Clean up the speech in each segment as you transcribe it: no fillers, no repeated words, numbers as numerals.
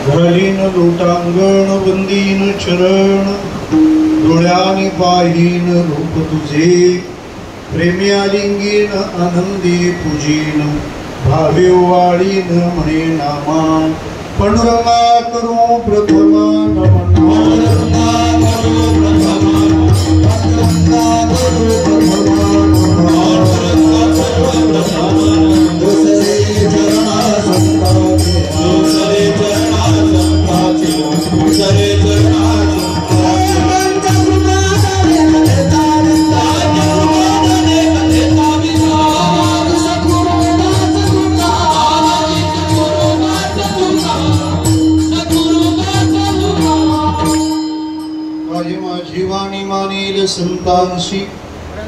घालीन लोटांगण वंदीन चरण डोळ्यानी पाहीन रूप तुझे प्रेमी आलिंगीन आनंदी पूजीन भावे वाळीन म्हणे नामा पांडुरंगा करू प्रथम संतांशी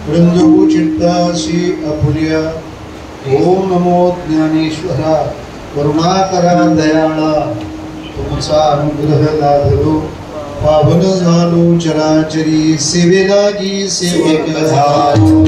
वृंदू चित्ताशी अपुर्या ओम नमो ज्ञानेश्वरा करुणाकरा दयाळा तुमचा अनुग्रह लाभलो पावन झालो चराचरी सेवेलागी सेवक झालो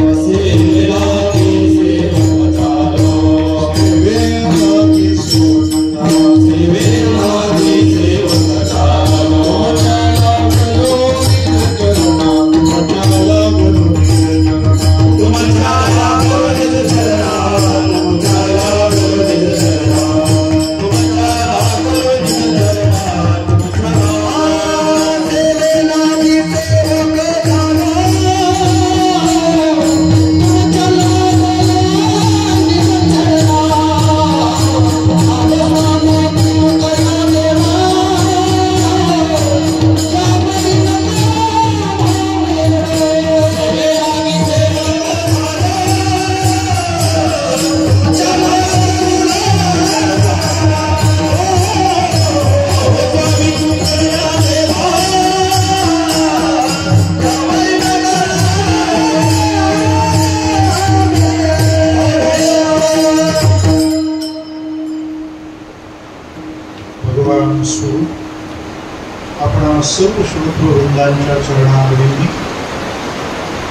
सर्व श्रोत्र वृंदांच्या चरणावली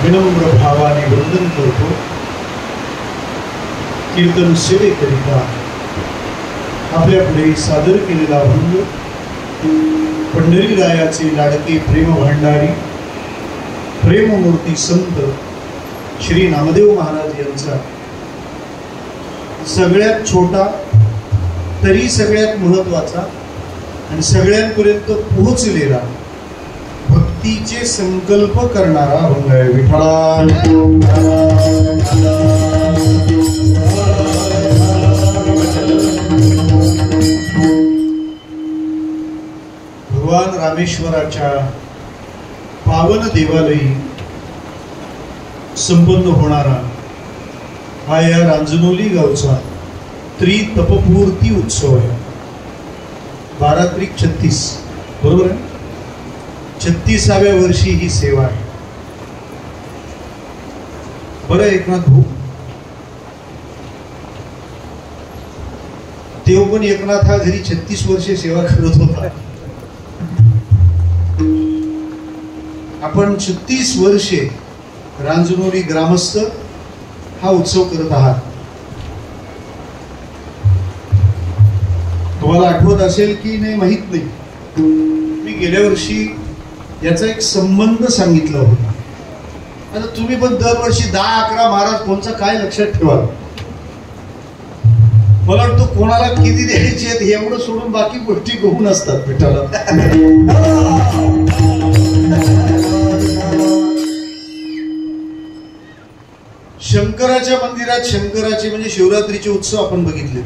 विनम्र भावाने वंदन करतो। कीर्तन सेवेकरिता आपल्या पुढे सादर केलेला भंग पंढरीरायाचे लाडके प्रेम भांडारी प्रेममूर्ती संत श्री नामदेव महाराज यांचा सगळ्यात छोटा तरी सगळ्यात महत्त्वाचा आणि सगळ्यांपर्यंत पोहोचलेला भक्तीचे संकल्प करणारा भंग आहे। विठ्ठला भगवान रामेश्वराच्या पावन देवालयी संपन्न होणारा हा या रांजनोली गावचा त्रितपपूर्ती उत्सव आहे। 12-36 बरोबर आहे। 36व्या वर्षी ही सेवा आहे। बरं एकनाथ भाऊ देव पण एकनाथ हा घरी 36 वर्षे सेवा करत होता। आपण 36 वर्षे रांजनोली ग्रामस्थ हा उत्सव करत आहात। तुम्हाला आठवत असेल की नाही माहित नाही, मी गेल्या वर्षी याचा एक संबंध सांगितला होता। आता तुम्ही पण दरवर्षी 10-11 महाराज कोणचा काय लक्षात ठेवा। मला वाटतं कोणाला किती द्यायचे आहेत एवढं सोडून बाकी गोष्टी गहून असतात विठ्ठला। शंकराच्या मंदिरात शंकराचे म्हणजे शिवरात्रीचे उत्सव आपण बघितले,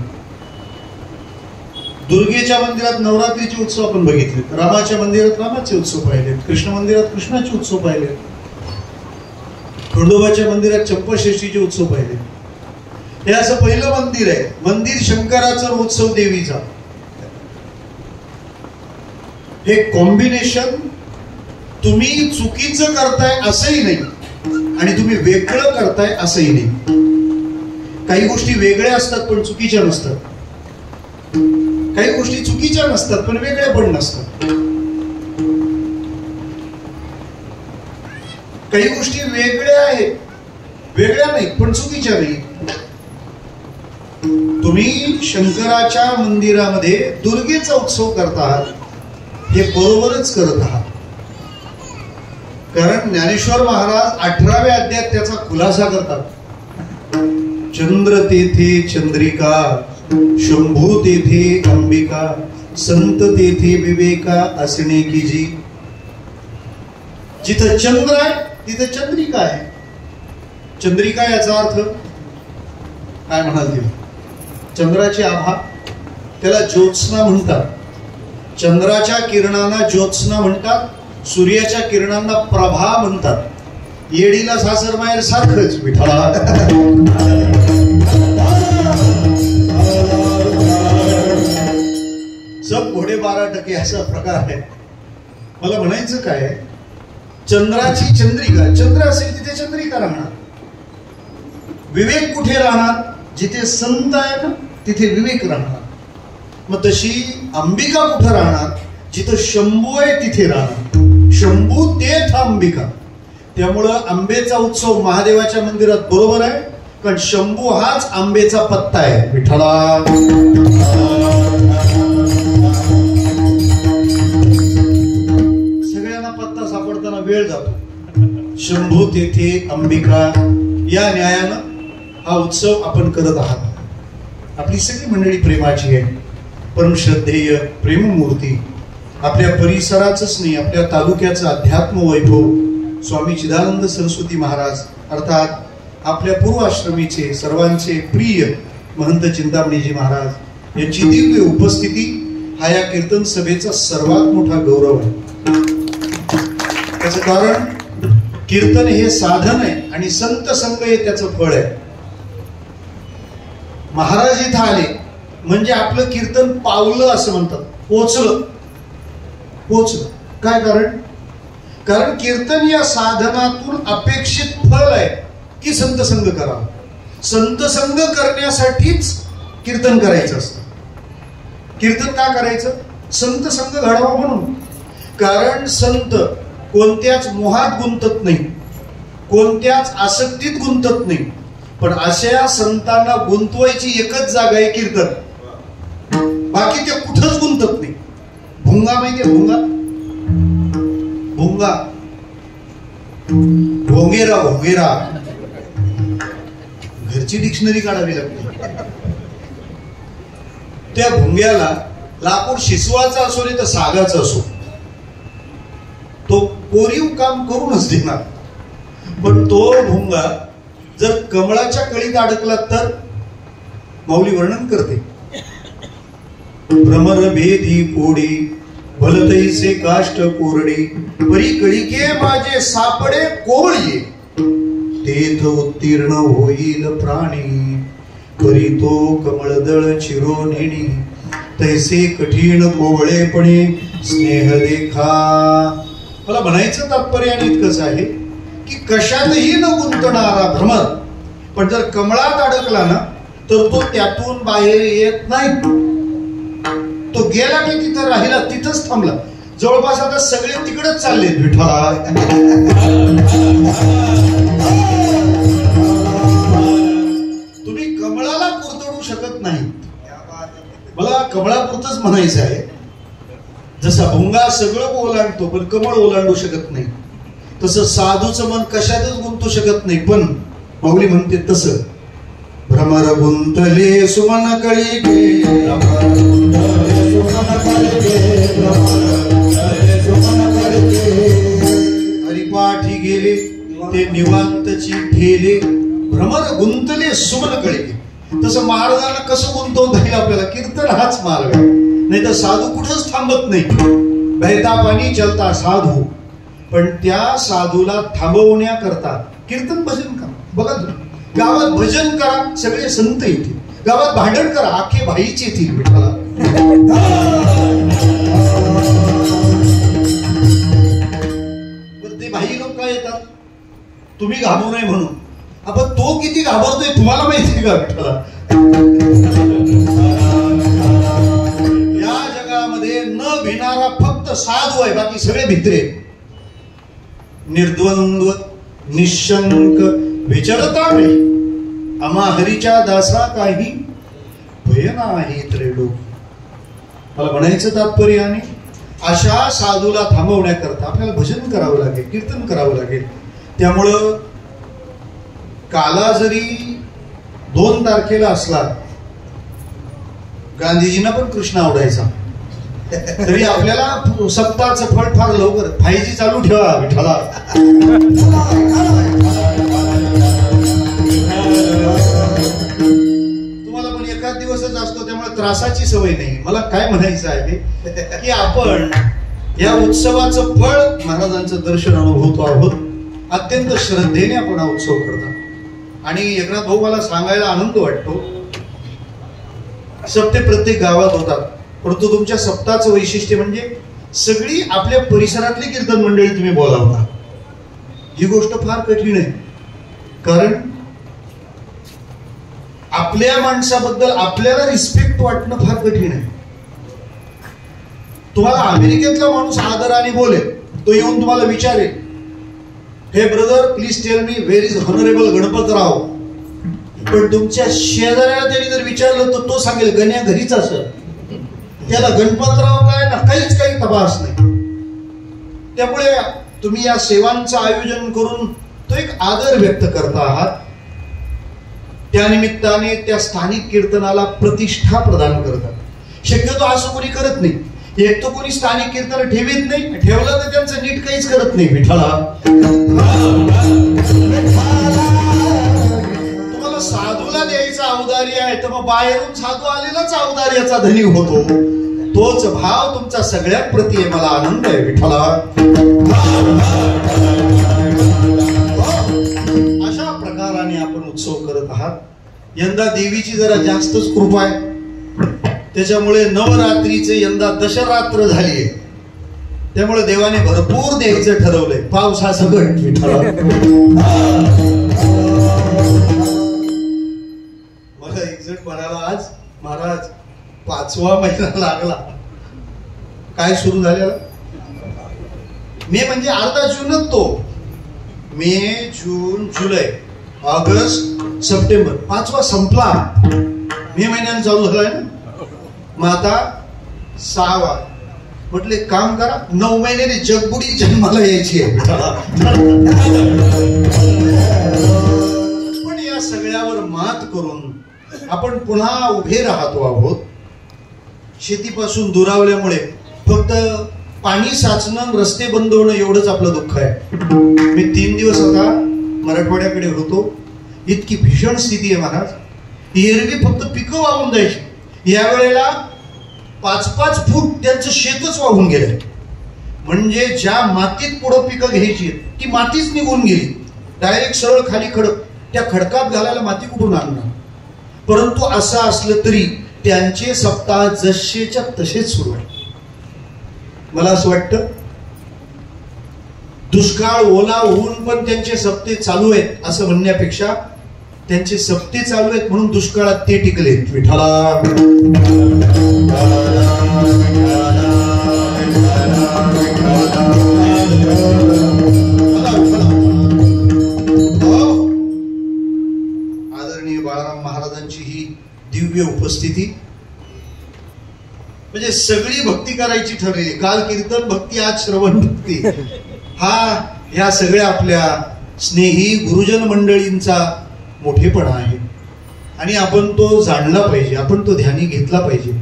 दुर्गेच्या मंदिरात नवरात्रीचे उत्सव आपण बघितले, रामाच्या मंदिरात रामाचे उत्सव पाहिले, कृष्ण मंदिरात कृष्णाचे उत्सव पाहिले, खंडोबाच्या मंदिरात चंपाषष्ठीचे उत्सव पाहिले। हे असं पहिलं मंदिर आहे। मंदिर शंकराचा, उत्सव देवीचा, हे कॉम्बिनेशन तुम्ही चुकीचं करताय असंही नाही आणि तुम्ही वेगळं करताय असंही नाही। काही गोष्टी वेगळ्या असतात पण चुकीच्या नसतात, काही गोष्टी चुकीच्या नसतात पण वेगळ्या पण नसतात, काही गोष्टी वेगळ्या आहेत वेगळ्या नाही पण चुकीच्या नाही। तो तुम्ही शंकराच्या मंदिरामध्ये दुर्गेचा उत्सव करतात, हे बरोबरच करत आहात. कारण ज्ञानेश्वर महाराज 18व्या अध्यायात त्याचा खुलासा करतात. चंद्र तेथे चंद्रिका, शंभू तेथे अंबिका, संत तेथे विवेका असणे की जी. जिथं चंद्र आहे तिथं चंद्रिका आहे. चंद्रिका याचा अर्थ काय म्हणाल ते? चंद्राची आभा, त्याला ज्योत्स्ना म्हणतात. चंद्राच्या किरणांना ज्योत्स्ना म्हणतात, सूर्याच्या किरणांना प्रभा म्हणतात. येडीला सासर माहेर सारखंच विठ्ठला. सब घोडे 12% असा प्रकार आहे. मला म्हणायचं काय, चंद्राची चंद्रिका, चंद्र असेल तिथे चंद्रिका राहणार. विवेक कुठे राहणार? जिथे संत आहे ना तिथे विवेक राहणार. मग तशी अंबिका कुठे राहणार? जिथं शंभू आहे तिथे राहणार. शंभू तेथ अंबिका. त्यामुळं आंबेचा उत्सव महादेवाच्या मंदिरात बरोबर आहे, कारण शंभू हाच आंबेचा पत्ता आहे. विठ्ठला. सगळ्यांना पत्ता सापडताना वेळ जातो. शंभू तेथे अंबिका या न्यायानं हा उत्सव आपण करत आहात. आपली सगळी मंडळी प्रेमाची आहे, परमश्रद्धेय प्रेममूर्ती. आपल्या परिसराचंच नाही, आपल्या तालुक्याचं अध्यात्म वैभव स्वामी चिदानंद सरस्वती महाराज अर्थात आपल्या पूर्वाश्रमीचे सर्वांचे प्रिय महंत चिंतामणीजी महाराज यांची दिव्य उपस्थिती हा या कीर्तन सभेचा सर्वात मोठा गौरव आहे. त्याचं कारण कीर्तन हे साधन आहे आणि संत संग हे त्याचं फळ आहे. महाराज इथं आले म्हणजे आपलं कीर्तन पावलं असं म्हणतात, पोचलं. काय कारण? कारण कीर्तन या साधनातून अपेक्षित फळ आहे की संत संग करावं. संत संग करण्यासाठीच कीर्तन करायचं असतं. कीर्तन का करायचं? संत संग घडावा म्हणून. कारण संत कोणत्याच मोहात गुंतत नाही, कोणत्याच आसक्तीत गुंतत नाही. पण अशा संतांना गुंतवायची एकच जागा आहे कीर्तन. बाकी ते कुठंच गुंतत नाही. भुंगा माहितीये? भुंगा भुंगा भोंगेरा भोंगेरा घरची डिक्शनरी काढावी लागते. त्या भुंग्याला लाकूड शिसवाचा असो नाही तर सागाचा असो, तो कोरीव काम करूनच देणार. पण तो भुंगा जर कमळाच्या कळीत अडकला तर माऊली वर्णन करते. भ्रमर भेदी पोडी भलतैसे काष्ट कोरडे, परी कळिके माझे सापडे कोवळी, तेथ उत्तीर्ण होईल प्राणी, परी तो कमळदळ चिरो नेणी, तैसे कठीण कोवळेपणे स्नेह देखा. मला म्हणायचं तात्पर्य आणि इतकंच आहे की कशातही न गुंतणारा भ्रमर पण जर कमळात अडकला ना तर तो त्यातून बाहेर येत नाही. तो गेला की तिथं राहिला, तिथंच थांबला. जवळपास आता सगळे तिकडेच चालले. विठ्ठला. तुम्ही कमळाला कुरतडू शकत नाही. मला कमळापुरतच म्हणायचं आहे. जसा भुंगा सगळं ओलांडतो पण कमळ ओलांडू शकत नाही, तसं साधूचं मन कशातच गुंतू शकत नाही. पण माऊली म्हणते तसं भ्रमर गुंतले सुमन कळी हरिपाठी गेले ते निवांतची ठेले. भ्रमर गुंतले सुमन कळी. तसं महाराजांना कसं गुंतवता येईल आपल्याला? कीर्तन हाच मार्ग आहे. नाही तर साधू कुठंच थांबत नाही. बहता पाणी चलता साधू. पण त्या साधूला थांबवण्याकरता कीर्तन भजन करा. बघा गावात भजन करा, सगळे संत येतील. गावात भांडण करा, आखे भाईच येतील. विठ्ठला. ते भाई लोक काय येतात? तुम्ही घाबरू नये म्हणून. आपण तो किती घाबरतोय तुम्हाला माहिती का? विठ्ठला. या जगामध्ये न भिणारा फक्त साधू आहे, बाकी सगळे भित्रे. निर्द्वंद्व निशंक विचरता नाही. आम्हा हरीच्या दासा काही भय नाही त्रैलोक. मला म्हणायचं तात्पर्य आणि अशा साधूला थांबवण्याकरता आपल्याला भजन करावं लागेल, कीर्तन करावं लागेल. त्यामुळं काला जरी 2 तारखेला असला, गांधीजींना पण कृष्ण आवडायचा, तरी आपल्याला सप्ताहाचं फळ फार लवकर 5G चालू ठेवा विठ्ठला. तुम्हाला पण एकाच दिवसच असतो, त्यामुळे त्रासाची सवय नाही. मला काय म्हणायचं आहे की आपण या उत्सवाचं फळ महाराजांचं दर्शन अनुभवतो आहोत. अत्यंत श्रद्धेने आपण हा उत्सव करतात. आणि एकनाथ भाऊ, मला सांगायला आनंद वाटतो, सप्ते प्रत्येक गावात होतात, परंतु तुमच्या सप्ताहाचं वैशिष्ट्य म्हणजे सगळी आपल्या परिसरातली कीर्तन मंडळी तुम्ही बोलावता. ही गोष्ट फार कठीण आहे, कारण आपल्या माणसाबद्दल आपल्याला रिस्पेक्ट वाटणं फार कठीण आहे. तुम्हाला अमेरिकेतला माणूस आदराने बोलेल, तो येऊन तुम्हाला विचारेल, हे brother please tell me where is honourable Ganpatrao. पण तुमच्या शेजाऱ्याला त्यांनी जर विचारलं तर तो सांगेल गण्या घरीच असं, त्याला गणपतराव काय ना काही तपास नाही. त्यामुळे तुम्ही या सेवांचं आयोजन करून तो एक आदर व्यक्त करता आहात. त्यानिमित्ताने त्या स्थानिक कीर्तनाला प्रतिष्ठा प्रदान करतात. शक्यतो असं कोणी करत नाही. एक तर कोणी स्थानिक कीर्तन ठेवीत नाही, ठेवलं तर त्यांचं नीट काहीच करत नाही. विठ्ठला, तुम्हाला साधूला द्यायचा औदार्य आहे, तर मग बाहेरून साधू आलेलाच औदार्याचा धनी होतो. तोच भाव तुमचा सगळ्यात प्रती आहे. मला आनंद आहे विठ्ठला. अशा प्रकाराने आपण उत्सव करत आहात. यंदा देवीची जरा जास्तच कृपा आहे, त्याच्यामुळे नवरात्रीचे यंदा दशरात्र झालीये. त्यामुळे देवाने भरपूर द्यायचं ठरवलंय. पावसासकट विठ्ठला. मला एक जण म्हणाला, आज महाराज 5वा महिना लागला. काय सुरू झालेला? मे म्हणजे अर्धा जूनच तो. मे, जून, जुलै, ऑगस्ट, सप्टेंबर, 5वा संपला. मे महिन्याने चालू झालाय ना. मग आता 6वा. म्हटले काम करा, 9 महिन्याने जगबुडी जन्माला यायची आहे. पण या सगळ्यावर मात करून आपण पुन्हा उभे राहतो आहोत. शेतीपासून दुरावल्यामुळे फक्त पाणी साचणं, रस्ते बंद होणं एवढंच आपलं दुःख आहे. मी 3 दिवस आता मराठवाड्याकडे होतो. इतकी भीषण स्थिती आहे महाराज. एरवी फक्त पिकं वाहून जायची, यावेळेला 5-5 फूट त्यांचं शेतच वाहून गेलं. म्हणजे ज्या मातीत पुढं पिकं घ्यायची ती मातीच निघून गेली. डायरेक्ट सरळ खाली खडक. त्या खडकात घालायला माती कुठून आणणार? परंतु असं असलं तरी त्यांचे सप्ताह जसेच्या तसेच सुरू आहे. मला असं वाटतं दुष्काळ ओला होऊन पण त्यांचे सप्ते चालू आहेत असं म्हणण्यापेक्षा त्यांचे सप्ते चालू आहेत म्हणून दुष्काळात ते टिकलेत. विठ्ठला, आदरणीय बाळाराम महाराजांची ही दिव्य उपस्थिती म्हणजे सगळी भक्ती करायची ठरलेली. काल कीर्तन भक्ती, आज श्रवण भक्ती. हा ह्या सगळ्या आपल्या स्नेही गुरुजन मंडळींचा मोठेपणा आहे आणि आपण तो जाणला पाहिजे, आपण तो ध्यानी घेतला पाहिजे.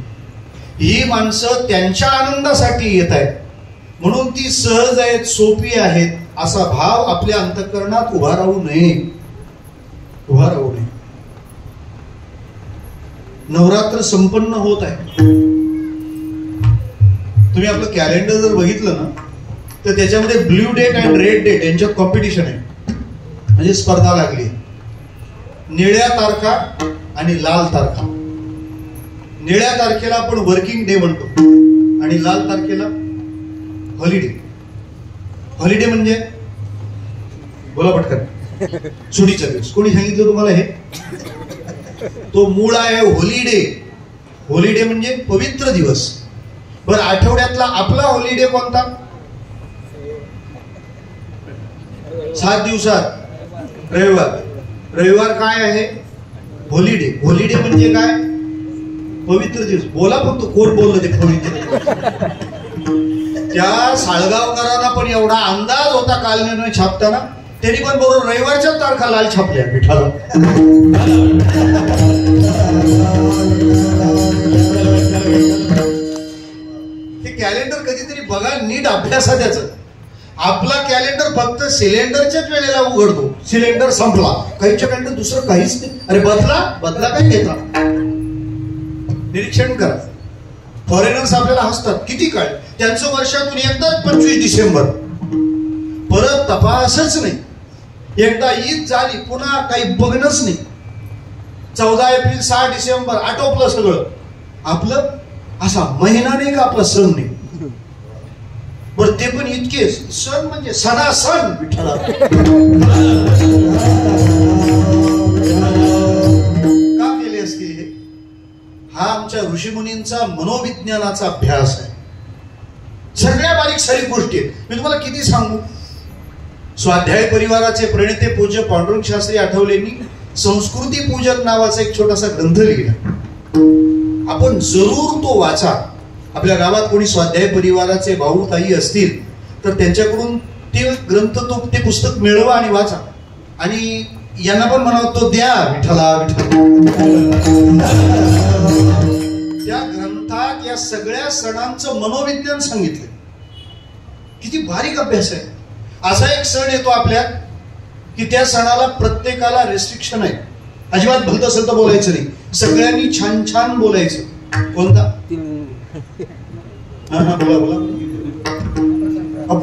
ही माणसं त्यांच्या आनंदासाठी येत आहेत म्हणून ती सहज आहेत, सोपी आहेत असा भाव आपल्या अंतःकरणात उभा राहू नये. नवरात्र संपन्न होत आहे. तुम्ही आपलं कॅलेंडर जर बघितलं ना तर त्याच्यामध्ये blue date and red date यांच्यात कॉम्पिटिशन आहे, म्हणजे स्पर्धा लागली. निळ्या तारखा आणि लाल तारखा. निळ्या तारखेला आपण वर्किंग डे म्हणतो आणि लाल तारखेला हॉलिडे. हॉलिडे म्हणजे बोला पटकन, सुट्टीचा दिवस. कोणी सांगितलं तुम्हाला हे? तो मूळ आहे हॉलिडे. हॉलिडे म्हणजे पवित्र दिवस. बरं, आठवड्यातला आपला हॉलिडे कोणता? 7 दिवसात रविवार. रविवार काय आहे? हॉलिडे. हॉलिडे म्हणजे काय? पवित्र दिवस बोला, फक्त कोण बोललं ते पवित्र. त्या साळगावकरांना पण एवढा अंदाज होता काल निर्णय छापताना, त्यांनी पण बरोबर रविवारच्या तारखा लाल छापल्या विठाला. ते कॅलेंडर कधीतरी बघा, नीट अभ्यासा त्याचं. आपला कॅलेंडर फक्त सिलेंडरच्याच वेळेला उघडतो, सिलेंडर संपला काहीच्या कॅलेंडर दुसरं काहीच नाही. अरे बदला काय घेता, निरीक्षण करा. फॉरेनर्स आपल्याला हसतात, किती काळ त्यांचं वर्षातून एकदाच 25 डिसेंबर, परत तपासच नाही. एकदा ईद झाली पुन्हा काही बघणंच नाही. 14 एप्रिल 6 डिसेंबर आटोपलं सगळं. आपलं असा महिना नाही का आपला सण नाही. बरं ते पण इतके सण म्हणजे सणासण विठ्ठला. का केले असते? हा आमच्या ऋषीमुनींचा मनोविज्ञानाचा अभ्यास आहे. सगळ्या बारीक सारीक गोष्टी आहेत. मी तुम्हाला किती सांगू. स्वाध्याय परिवाराचे प्रणेते पूज्य पांडुरंग शास्त्री आठवलेंनी संस्कृती पूजन नावाचा एक छोटासा ग्रंथ लिहिला. आपण जरूर तो वाचा. आपल्या गावात कोणी स्वाध्याय परिवाराचे भाऊ ताई असतील तर त्यांच्याकडून ते ग्रंथ ते पुस्तक मिळवा आणि वाचा. आणि यांना पण म्हणावं तो द्या विठ्ठला त्या ग्रंथात या सगळ्या सणांचं मनोविज्ञान सांगितलं. किती बारीक अभ्यास आहे. असा एक सण येतो आपल्यात की त्या सणाला प्रत्येकाला रेस्ट्रिक्शन आहे. अजिबात भलत असेल तर बोलायचं नाही. सगळ्यांनी छान छान बोलायचं. कोणता?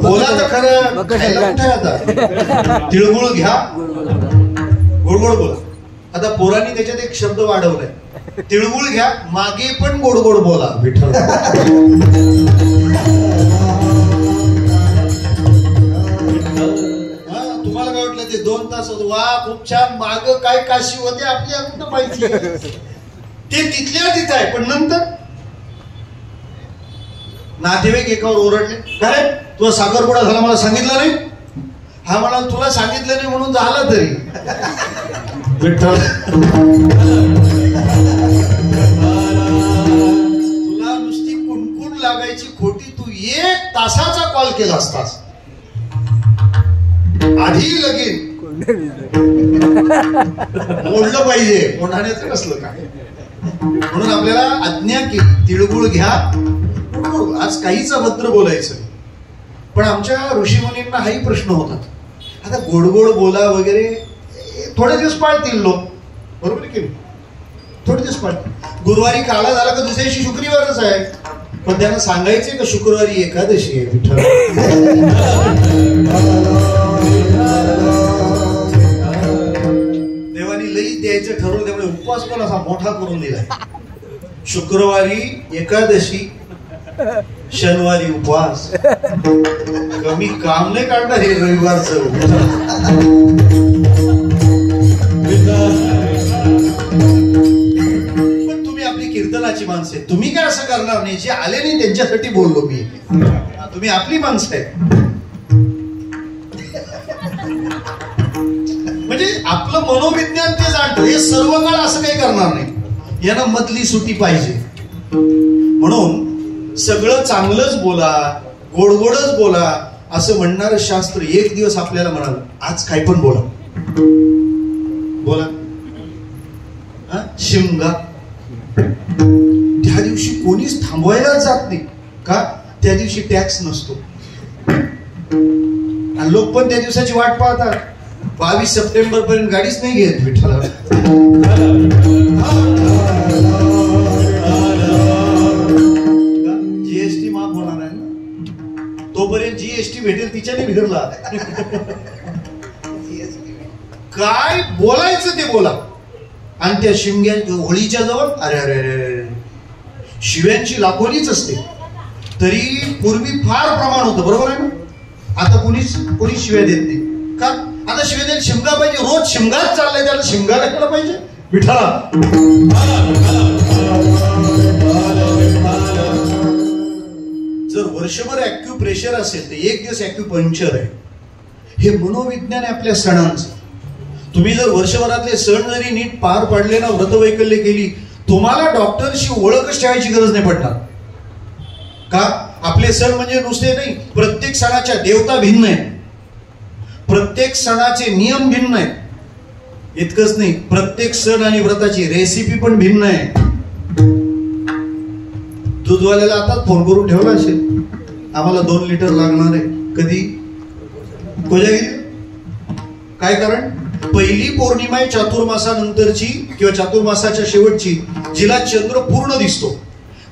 बोला तर खरं. आता तिळगुळ घ्या, गोड गोड बोला. आता पोरांनी त्याच्यात एक शब्द वाढवलाय, तिळगुळ घ्या मागे पण गोड गोड बोला विठ्ठल. तुम्हाला काय वाटलं ते 2 तास वा खूप छान, माग काय काशी होते आपल्या कुठं माहिती. ते तिथल्या तिथं आहे. पण नंतर नातेवाईक एकावर ओरडले, काय तुला साखरपुडा झाला मला सांगितलं नाही. हा म्हणाल तुला सांगितलं नाही म्हणून झालं तरी विठ्ठल. तुला नुसती कुणकुण लागायची खोटी, तू 1 तासाचा कॉल केला असतास. आधी लगीन बोललं पाहिजे, कोणानेच नसलं काय. म्हणून आपल्याला आज्ञा केली तिळगुळ घ्या. आज काहीच अभद्र बोलायचं. पण आमच्या ऋषीमुनींना हाही प्रश्न होतात. आता गोड गोड बोला वगैरे थोडे दिवस पाळतील लोक, बरोबर की नाही? थोडे दिवस पाळतील. गुरुवारी काळा झाला का दुसऱ्या दिवशी शुक्रवारच आहे. पण त्यांना सांगायचे का शुक्रवारी एकादशी आहे विठ्ठल. देवानी लई द्यायचं ठरवलं, त्यामुळे उपवास पण असा मोठा करून दिलाय. शुक्रवारी एकादशी, शनिवारी उपवास. कमी काम नाही काढणार हे रविवारचं. पण तुम्ही आपली कीर्तनाची माणसं आहे, तुम्ही काय असं करणार नाही. जे आले नाही त्यांच्यासाठी बोललो मी. तुम्ही आपली माणसं आहे. म्हणजे आपलं मनोविज्ञान ते जाणतं. हे सर्व काळ असं काही करणार नाही. यांना मधली सुटी पाहिजे. म्हणून सगळं चांगलंच बोला, गोड गोडच बोला असं म्हणणारं शास्त्र एक दिवस आपल्याला म्हणालं आज काय पण बोला. बोला शिमगा. त्या दिवशी कोणीच थांबवायला जात नाही. का? त्या दिवशी टॅक्स नसतो. आणि लोक पण त्या दिवसाची वाट पाहतात. 22 सप्टेंबर पर्यंत गाडीच नाही घेत विठ्ठला. जीएसटी माफ होणार आहे ना. तोपर्यंत जीएसटी भेटेल तिच्याने बिघडला. काय बोलायचं ते बोला. आणि त्या शिमग्या होळीच्या जवळ अरे अरे अरे शिव्यांची लाखोलीच असते. तरी पूर्वी फार प्रमाण होतं, बरोबर आहे ना. आता कोणी शिव्या देत नाही. का? आता शिव्या देत शिमगा पाहिजे. रोज शिमगाच चाललाय, त्याला शिमगा केला पाहिजे विठ्ठला. जर वर्षभर ॲक्युप्रेशर असेल तर एक दिवस ॲक्युपंक्चर आहे. हे मनोविज्ञान आहे आपल्या सणांचं. तुम्ही जर वर्षभरातले सण जरी नीट पार पाडले ना, व्रतवैकल्य केली, तुम्हाला डॉक्टरशी ओळखच ठेवायची गरज नाही पडणार का? आपले सण म्हणजे नुसते नाही, प्रत्येक सणाच्या देवता भिन्न आहे, प्रत्येक सणाचे नियम भिन्न आहेत. इतकंच नाही, प्रत्येक सण आणि व्रताची रेसिपी पण भिन्न आहे. दूधवाल्याला आता फोन करून ठेवला असेल, आम्हाला 2 लिटर लागणार आहे. कधी कोजागिरी? काय कारण? पहिली पौर्णिमा आहे चातुर्मासानंतरची किंवा चातुर्मासाच्या शेवटची, जिला चंद्र पूर्ण दिसतो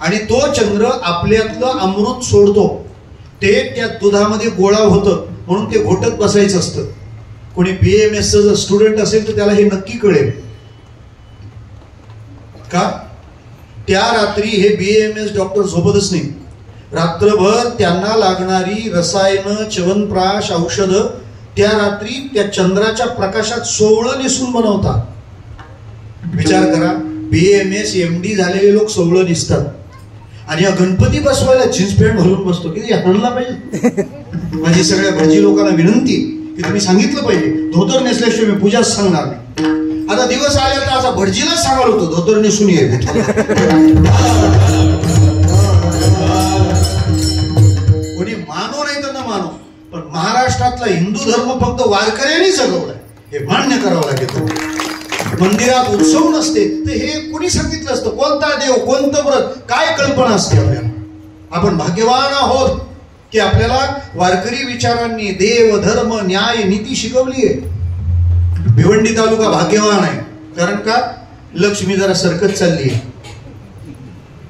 आणि तो चंद्र आपल्यातलं अमृत सोडतो. ते त्या दुधामध्ये गोळा होतं म्हणून ते घोटत बसायचं असतं. कोणी BAMS जर स्टुडंट असेल तर त्याला हे नक्की कळेल का? त्या रात्री हे BAMS डॉक्टर झोपतच नाही. रात्रभर त्यांना लागणारी रसायनं, च्यवनप्राश, औषधं त्या रात्री त्या चंद्राच्या प्रकाशात सोवळं नेसून बनवतात. विचार करा, BAMS MD झालेले लोक सोवळं नेसतात आणि या गणपती बसवायला जीन्स पॅन्ट घालून बसतो. किती आणला पाहिजे. माझी सगळ्या भटजी लोकांना विनंती की तुम्ही सांगितलं पाहिजे, धोतर नेसल्याशिवाय मी पूजाच सांगणार नाही. आता दिवस आले तर असा भटजीलाच सांगाल होतो धोतर नेसून ये. कोणी मानो नाही तर न मानो, पण महाराष्ट्रातला हिंदू धर्म फक्त वारकऱ्यांनी जगवलाय हे मान्य करावं लागेल. मंदिरात उत्सव नसते तर हे कोणी सांगितलं असतं? कोणता देव, कोणतं व्रत, काय कल्पना असते आपल्याला? आपण भाग्यवान आहोत की आपल्याला वारकरी विचारांनी देव, धर्म, न्याय, नीती शिकवली आहे. भिवंडी तालुका भाग्यवान आहे. कारण का? लक्ष्मी जरा सरकत चालली आहे.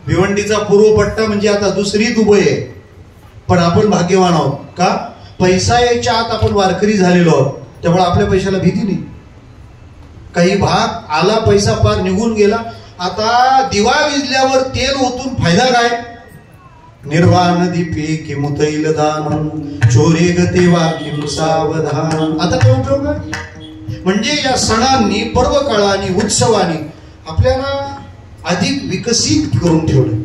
भिवंडीचा पूर्व पट्टा म्हणजे आता दुसरी दुबई आहे. पण आपण भाग्यवान आहोत का? पैसा यायच्या आत आपण वारकरी झालेलो आहोत. त्यामुळे आपल्या पैशाला भीती नाही. काही भाग आला, पैसा पार निघून गेला. आता दिवा विजल्यावर तेल ओतून फायदा काय? निर्वाण दीपे किमु तैलदान चोरे गते वा किमु सावधान. आता काय उपयोग आहे? म्हणजे या सणांनी, पर्व काळांनी, उत्सवांनी आपल्याला अधिक विकसित करून ठेवलं.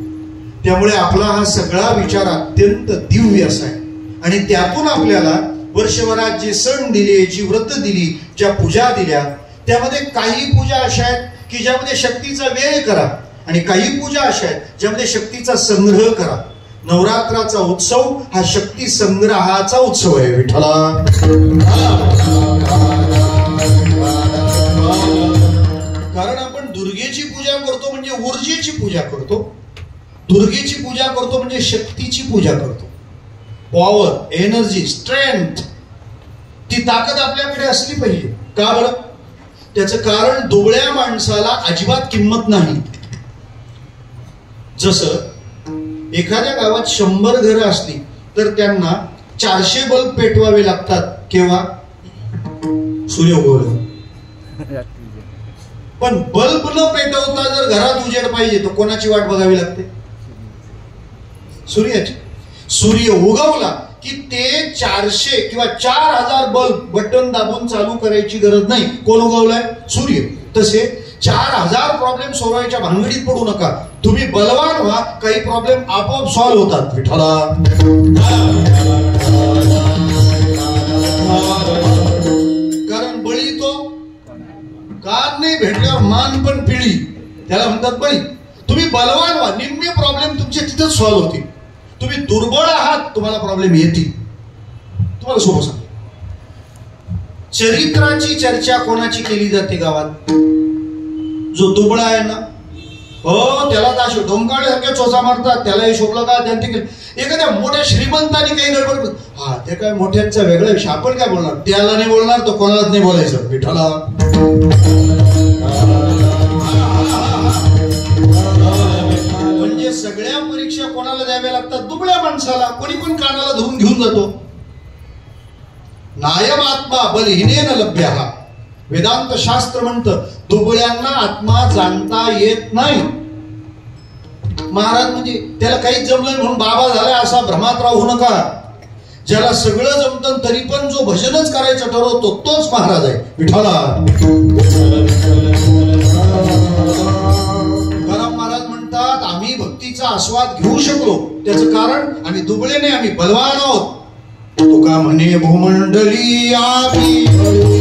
त्यामुळे आपला हा सगळा विचार अत्यंत दिव्य असा आहे. आणि त्यातून आपल्याला वर्षभरात जे सण दिले, जी व्रत दिली, ज्या पूजा दिल्या, त्यामध्ये काही पूजा अशा आहेत की ज्यामध्ये शक्तीचा व्यय करा आणि काही पूजा अशा आहेत ज्यामध्ये शक्तीचा संग्रह करा. नवरात्राचा उत्सव हा शक्ती संग्रहाचा उत्सव आहे. विठ्ठला, कारण आपण दुर्गेची पूजा करतो म्हणजे ऊर्जेची पूजा करतो. दुर्गेची पूजा करतो म्हणजे शक्तीची पूजा करतो. पॉवर, एनर्जी, स्ट्रेंथ, ती ताकद आपल्याकडे असली पाहिजे. का बरं? त्याचं कारण दुबळ्या माणसाला अजिबात किंमत नाही. जसं एखाद्या गावात 100 घरं असली तर त्यांना 400 बल्ब पेटवावे लागतात. केव्हा? सूर्य उगवला. पण बल्ब न पेटवता जर घरात उजेड पाहिजे तर कोणाची वाट बघावी लागते? सूर्याची. सूर्य उगवला की ते 400 किंवा 4000 बल्ब बटन दाबून चालू करायची गरज नाही. कोण उगवलाय? सूर्य. तसे 4000 प्रॉब्लेम सोडवायच्या भानगडीत पडू नका. तुम्ही बलवान व्हा, काही प्रॉब्लेम आपोआप सॉल्व्ह होतात. विठ्ठला, कारण बळी तो कान नाही भेटल्यावर मान पण पिळी, त्याला म्हणतात बळी. तुम्ही बलवान व्हा, निम्मे प्रॉब्लेम तुमचे तिथंच सॉल्व्ह होतील. तुम्ही दुर्बळ आहात, तुम्हाला प्रॉब्लेम येतील. तुम्हाला सोपं सांग, चरित्राची चर्चा कोणाची केली जाते गावात? जो दुबळा आहे ना, हो त्याला तर असे डोंगाळ्यासारख्या चोचा मारतात, त्याला हे शोभलं का? त्यांनी एखाद्या मोठ्या श्रीमंतांनी काही गडबड, हा ते काय मोठ्यांचा वेगळा विषय, आपण काय बोलणार? त्याला नाही बोलणार, तो कोणालाच नाही बोलायचं. विठ्ठला, म्हणजे सगळ्या परीक्षा कोणाला द्याव्या लागतात? दुबळ्या माणसाला. कोणी पण कानाला धरून घेऊन जातो. नायम आत्मा बलहीनेन लभ्यः. वेदांत शास्त्र म्हणतं दुबळ्यांना आत्मा जाणता येत नाही. महाराज म्हणजे त्याला काहीच जमलं म्हणून बाबा झालाय असा भ्रमात राहू नका. ज्याला सगळं जमतं तरी पण जो भजनच करायचं ठरवतो तोच महाराज आहे. विठ्ठला, तुकाराम महाराज म्हणतात आम्ही भक्तीचा आस्वाद घेऊ शकलो त्याचं कारण आम्ही दुबळे नाही, आम्ही बलवान आहोत. तुका म्हणे भूमंडली आम्ही बळी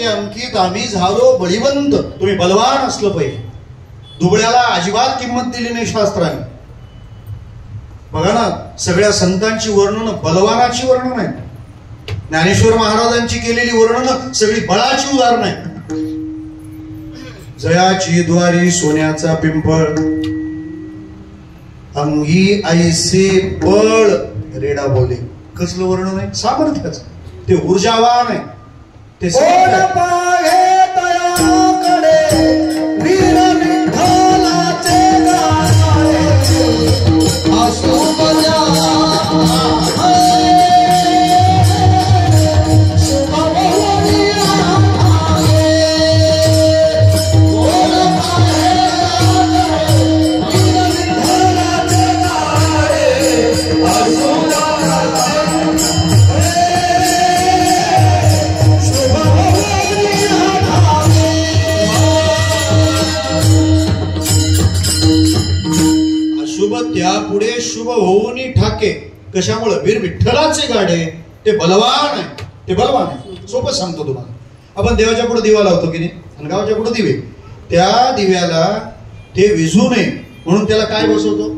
अंकित आम्ही झालो बळीवंत. तुम्ही बलवान असलं पाहिजे. दुबळ्याला अजिबात किंमत दिली नाही शास्त्राने. बघा ना, सगळ्या संतांची वर्णन बलवानाची वर्णन आहे. ज्ञानेश्वर महाराजांची केलेली वर्णन सगळी बळाची उदाहरण आहे. जयाची द्वारी सोन्याचा पिंपळ, अंगी ऐसे बळ रेडा बोले. कसलं वर्णन आहे? सामर्थ्याचं. ते ऊर्जावान आहे. ते त्यापुढे शुभ होऊन ठाके. कशामुळे? वीर विठ्ठलाचे गाडे. ते बलवान आहे. ते बलवान आहे. सोपं सांगतो तुम्हाला. आपण देवाच्या पुढे दिवा लावतो की नाही, आणि गावाच्या पुढे दिवे. त्या दिव्याला ते विझू नये म्हणून त्याला काय बसवतो?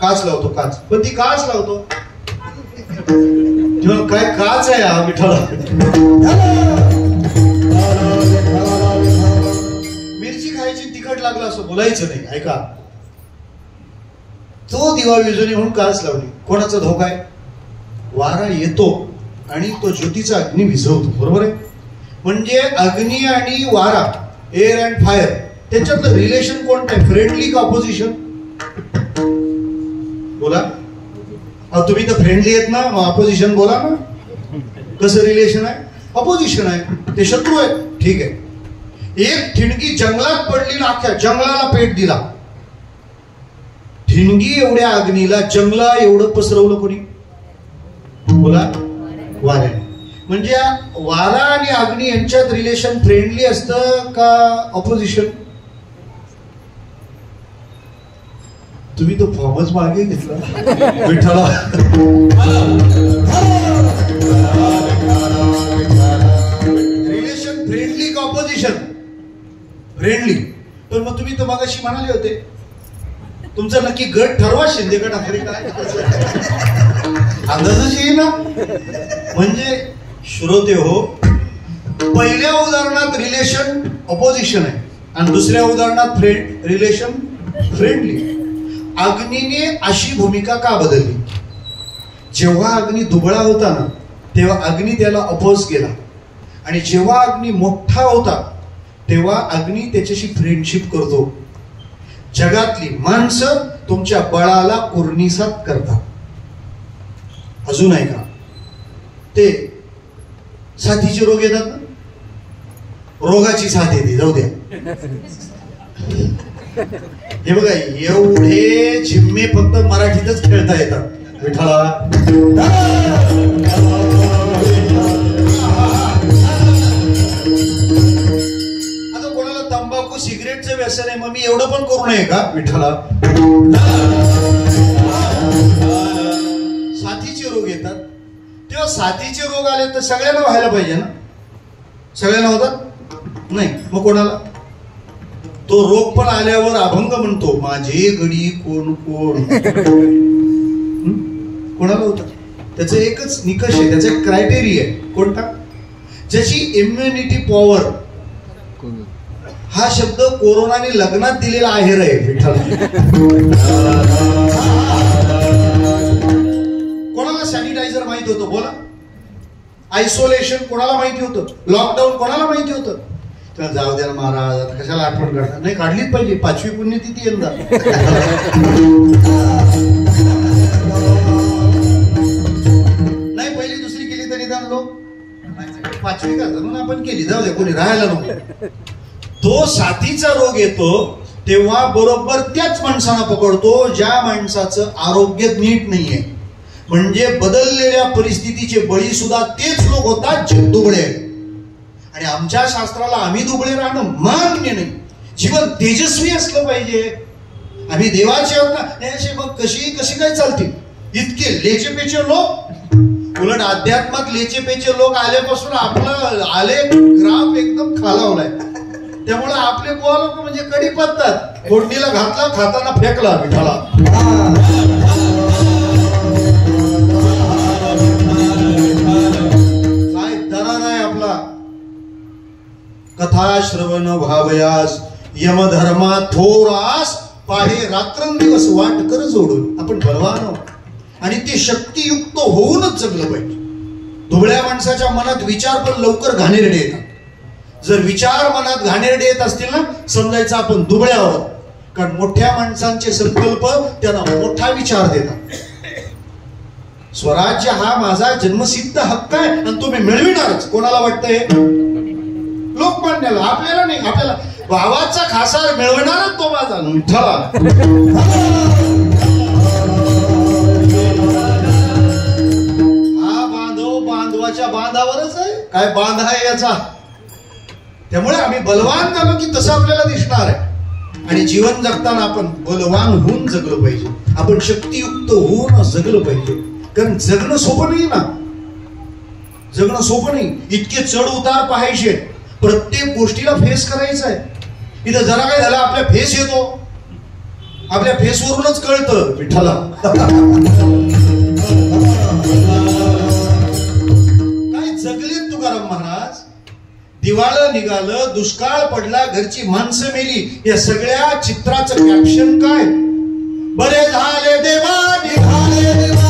काच लावतो. काच. पण ती काच लावतो काय काच आहे हा विठ्ठला. मिरची खायची तिखट लागलं असं बोलायचं नाही. ऐका, तो दिवा विजून म्हणून काच लावली. कोणाचा धोका आहे? वारा येतो आणि तो ज्योतीचा अग्नी विझवतो. बरोबर आहे? म्हणजे अग्नी आणि वारा, एअर अँड फायर, त्याच्यातलं रिलेशन कोणतं आहे? फ्रेंडली का ऑपोजिशन? बोला. तुम्ही तर फ्रेंडली आहेत ना, मग ऑपोजिशन बोला ना. कसं रिलेशन आहे? ऑपोजिशन आहे. ते शत्रू आहे. ठीक आहे. एक ठिणगी जंगलात पडली ना, अख्ख्या जंगलाला पेट दिला. ठिणगी एवढ्या अग्नीला जंगला एवढं पसरवलं कोणी? बोला. वाऱ्याने. म्हणजे वारा आणि अग्नी यांच्यात रिलेशन फ्रेंडली असतं का ऑपोजिशन? तुम्ही तो फॉर्मच मागे घेतला विठ्ठला. रिलेशन फ्रेंडली का ऑपोजिशन? फ्रेंडली. पण मग तुम्ही तर मागाशी म्हणाले होते तुमचा नक्की गट ठरवा. शिंदे गट आखरी काय अंदाजच येईल ना. म्हणजे श्रोते हो, पहिल्या उदाहरणात रिलेशन ऑपोजिशन आहे आणि दुसऱ्या उदाहरणात रिलेशन फ्रेंडली. अग्नीने अशी भूमिका का बदलली? जेव्हा अग्नी दुबळा होता ना, तेव्हा अग्नी त्याला अपोज केला, आणि जेव्हा अग्नी मोठा होता तेव्हा अग्नी त्याच्याशी फ्रेंडशिप करतो. जगातली माणसं तुमच्या बळाला कुर्निसात करतात. अजून आहे का? ते साथीचे रोग येतात ना, रोगाची साथ येते. जाऊ द्या. हे बघा, एवढे झिम्मे फक्त मराठीतच खेळता येतात विठ्ठला. आता कोणाला तंबाखू सिगरेटचं व्यसन आहे, मग मी एवढं पण करू नये का विठ्ठला? साथीचे रोग येतात. तेव्हा साथीचे रोग आले तर सगळ्यांना व्हायला पाहिजे ना. सगळ्यांना होतात नाही, मग कोणाला? तो रोग पण आल्यावर अभंग म्हणतो, माझे गडी कोण कोण. कोणाला होतं? त्याचं एकच निकष आहे, त्याचा एक क्रायटेरिया आहे. कोणता? ज्याची इम्युनिटी पॉवर. हा शब्द कोरोनाने लग्नात दिलेला आहेर आहे विठ्ठल. कोणाला सॅनिटायझर माहित होतं? बोला. आयसोलेशन कोणाला माहिती होतं, लॉकडाऊन कोणाला माहिती होतं. तर जाऊ द्या महाराज, आता कशाला आठवण काढणार, नाही काढलीच पाहिजे, 5वी पुण्यतिथी यंदा. नाही पहिली दुसरी केली तरी निदान लोक 5वी का म्हणून आपण केली, जाऊ द्या कोणी राहायला नको. तो साथीचा रोग येतो तेव्हा बरोबर त्याच माणसाला पकडतो ज्या माणसाचं आरोग्य नीट नाहीये. म्हणजे बदललेल्या परिस्थितीचे बळी सुद्धा तेच लोक होतात जे दुबळे आहेत. आणि आमच्या शास्त्राला आम्ही दुबळे राहणं मान्य नाही. जीवन तेजस्वी असलं पाहिजे. आम्ही देवाचे आहोत ना, असे मग कशी कशी काय चालतील इतके लेचेपेचे लोक. उलट अध्यात्मात लेचेपेचे लोक आल्यापासून आपलं आले ग्राफ एकदम खालावलाय. त्यामुळे आपले गोवा लोक म्हणजे कडी पत्तात, फोडणीला घातला खाताना फेकला विठाला. काय दरा नाही आपला. कथा श्रवण भावयास यमधर्मा थोरास पाहे रात्रंदिवस वाट कर जोडून. आपण बलवान आहोत आणि ते शक्तियुक्त होऊनच जगलं पाहिजे. दुबळ्या माणसाच्या मनात विचार पण लवकर घाणेरडे येतात. जर विचार मनात घाणेरडे येत असतील ना, समजायचं आपण दुबळे आहोत. कारण मोठ्या माणसांचे संकल्प त्यांना मोठा विचार देतात. स्वराज्य हा माझा जन्मसिद्ध हक्क आहे आणि तो मी मिळविणारच. कोणाला वाटतंय? लोकमान्याला, आपल्याला नाही. आपल्याला भावाचा खासार मिळवणारच तो माझा ठरा. हा बांधव बांधवाच्या बांधावरच आहे. काय बांध आहे याचा? त्यामुळे आम्ही बलवान झालो की तसं आपल्याला दिसणार आहे. आणि जीवन जगताना आपण बलवान होऊन जगलं पाहिजे. आपण शक्तियुक्त होऊन जगलं पाहिजे. कारण जगणं सोपं नाही ना, जगणं सोपं नाही. इतके चढ उतार पाहायचे, प्रत्येक गोष्टीला फेस करायचं आहे. इथं जरा काय झालं आपल्या फेस येतो, आपल्या फेसवरूनच कळतं विठ्ठला. काय जगले तुकाराम महाराज. दिवाळं निघालं, दुष्काळ पडला, घरची माणसं मेली, या सगळ्या चित्राचं कॅप्शन काय? बरे झाले देवा निघाले देवा.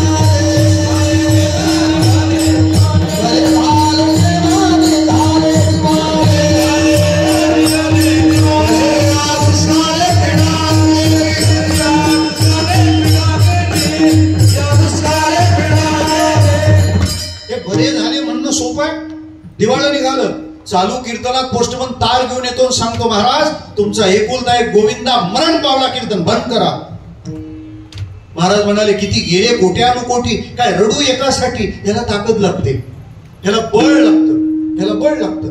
बरे झाले म्हणणं सोपं आहे. दिवाळं निघालं, चालू कीर्तनात पोस्टमन तार घेऊन येतो, सांगतो महाराज तुमचा एकुलता एक गोविंदा मरण पावला, कीर्तन बंद करा. महाराज म्हणाले किती गेले कोट्यानुकोटी, काय रडू एकासाठी? याला ताकद लागते, याला बळ लागतं, याला बळ लागतं.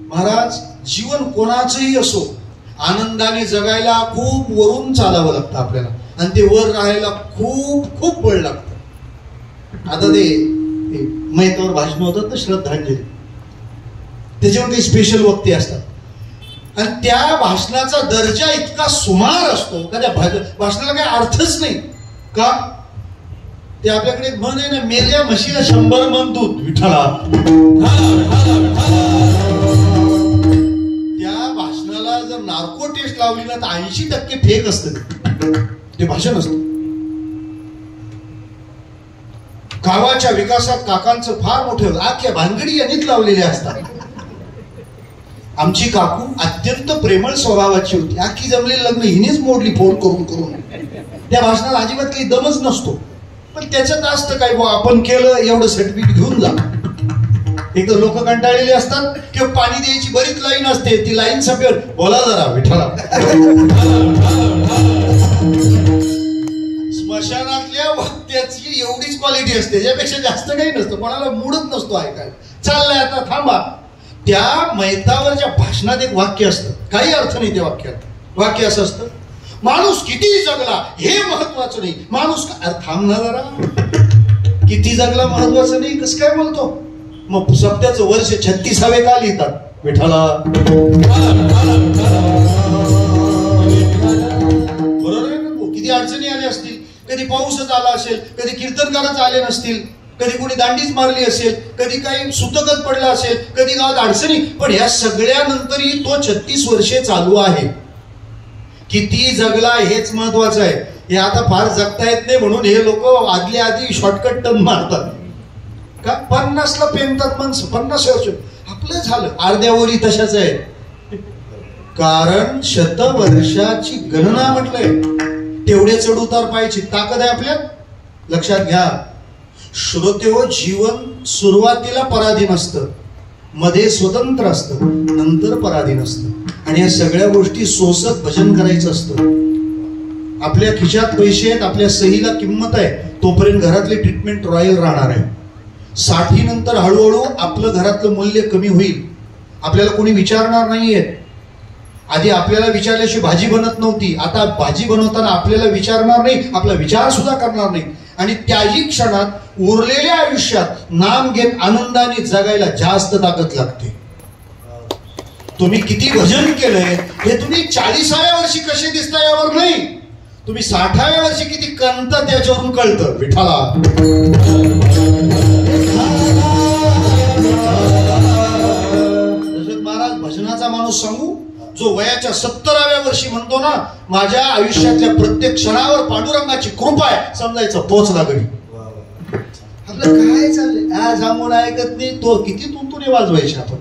महाराज जीवन कोणाचंही असो, आनंदाने जगायला खूप वरून चालावं लागतं आपल्याला. आणि ते वर राहायला खूप खूप बळ लागतं. आता ते मैतावर भाषण होतात ना, श्रद्धांजली, त्याच्यावर काही स्पेशल वक्ते असतात आणि त्या भाषणाचा दर्जा इतका सुमार असतो का त्या भाषणाला काही अर्थच नाही का. ते आपल्याकडे एक म्हण आहे ना, मेल्या म्हशीला 100 मन दूध विठ्ठला. त्या भाषणाला जर नार्को टेस्ट लावली ना तर 80% फेक असतं ते भाषण असतं. गावाच्या विकासात काकांचं फार मोठं आख्या भानगडी यांनीच लावलेल्या असतात. आमची काकू अत्यंत प्रेमळ स्वभावाची होती. आखी जमलेली लग्न हिनेच मोडली फोन करून करून. त्या भाषणाला अजिबात काही दमच नसतो, पण त्याच्यात असतं काय, आपण केलं एवढं सर्टिफिकेट घेऊन जा. एकदा लोक कंटाळलेले असतात किंवा पाणी द्यायची बरीच लाईन असते, ती लाईन संपेल, बोला जरा विठ्ठला. स्मशानातल्या वक्त्याची एवढीच क्वालिटी असते, त्यापेक्षा जास्त काही नसतं. कोणाला मूडच नसतो ऐकायला. चाललंय आता थांबा. त्या मैतावरच्या भाषणात एक वाक्य असतं, काही अर्थ नाही त्या वाक्यात. वाक्य असं असतं, माणूस किती जगला हे महत्वाचं नाही, माणूस थांब ना जरा, किती जगला महत्वाचं नाही कसं काय बोलतो. मग सप्त्याचं वर्ष 36वे का लिहितात विठ्ठला. बरोबर आहे ना. किती अडचणी आल्या असतील, कधी पाऊसच आला असेल, कधी कीर्तनकारच आले नसतील, कधी कोणी दांडीच मारली असेल, कधी काही सुतकच पडलं असेल, कधी गावात अडचणी. पण ह्या सगळ्यानंतरही तो 36 वर्षे चालू आहे. किती जगला हेच महत्वाचं आहे. हे आता फार जगता येत नाही म्हणून हे लोक आदल्या आधी शॉर्टकट टर्न मारतात. का 50ला पेनतात माणसं, 50 वर्ष आपलं झालं. अर्ध्यावरी तशाच आहे, कारण शतवर्षाची गणना म्हटलंय. तेवढे चढ उतार पाहायची ताकद आहे आपल्यात. लक्षात घ्या श्रोतेहो, जीवन सुरुवातीला पराधीन असतं, मध्ये स्वतंत्र असतं, नंतर पराधीन असतं. आणि या सगळ्या गोष्टी सोसत भजन करायचं असतं. आपल्या खिशात पैसे आहेत, आपल्या सहीला किंमत आहे, तोपर्यंत घरातली ट्रीटमेंट रॉयल राहणार आहे. 60 नंतर हळूहळू आपलं घरातलं मूल्य कमी होईल. आपल्याला कोणी विचारणार नाहीये. आधी आपल्याला विचारल्याशिवाय भाजी बनत नव्हती, आता भाजी बनवताना आपल्याला विचारणार नाही, आपला विचार सुद्धा करणार नाही. आणि त्याही क्षणात उरलेल्या आयुष्यात नाम घेत आनंदाने जगायला जास्त ताकद लागते. तुम्ही किती भजन केलंय हे तुम्ही 40व्या वर्षी कसे दिसता यावर नाही, तुम्ही 60व्या वर्षी किती कंत त्याच्यावरून कळतं. विठाला महाराज भजनाचा माणूस सांगू, जो वयाच्या 70व्या वर्षी म्हणतो ना, माझ्या आयुष्यातल्या प्रत्येक क्षणावर पांडुरंगाची कृपा आहे, समजायचं पोचला घडी. आपलं काय चाललंय सांगून ऐकत नाही, तो किती तुंतुने वाजवायचे. आपण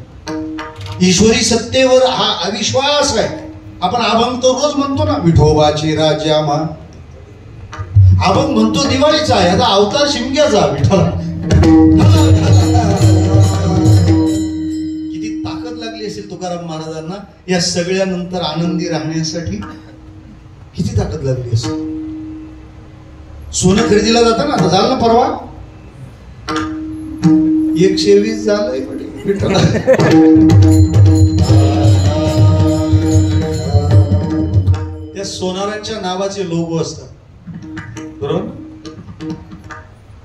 ईश्वरी सत्तेवर हा अविश्वास आहे. आपण अभंग तर रोज म्हणतो ना, विठोबाची राज्यामा. अभंग म्हणतो दिवाळीचा, याचा अवतार शिमग्याचा विठ्ठल. किती ताकद लागली असेल तुकाराम महाराजांना या सगळ्या नंतर आनंदी राहण्यासाठी. किती ताकद लागली असेल. सोनं खरेदीला जातं ना, झालं ना परवा 120 झालंय विठ्ठल. सोनारांच्या नावाचे लोगो असतात, बरोबर.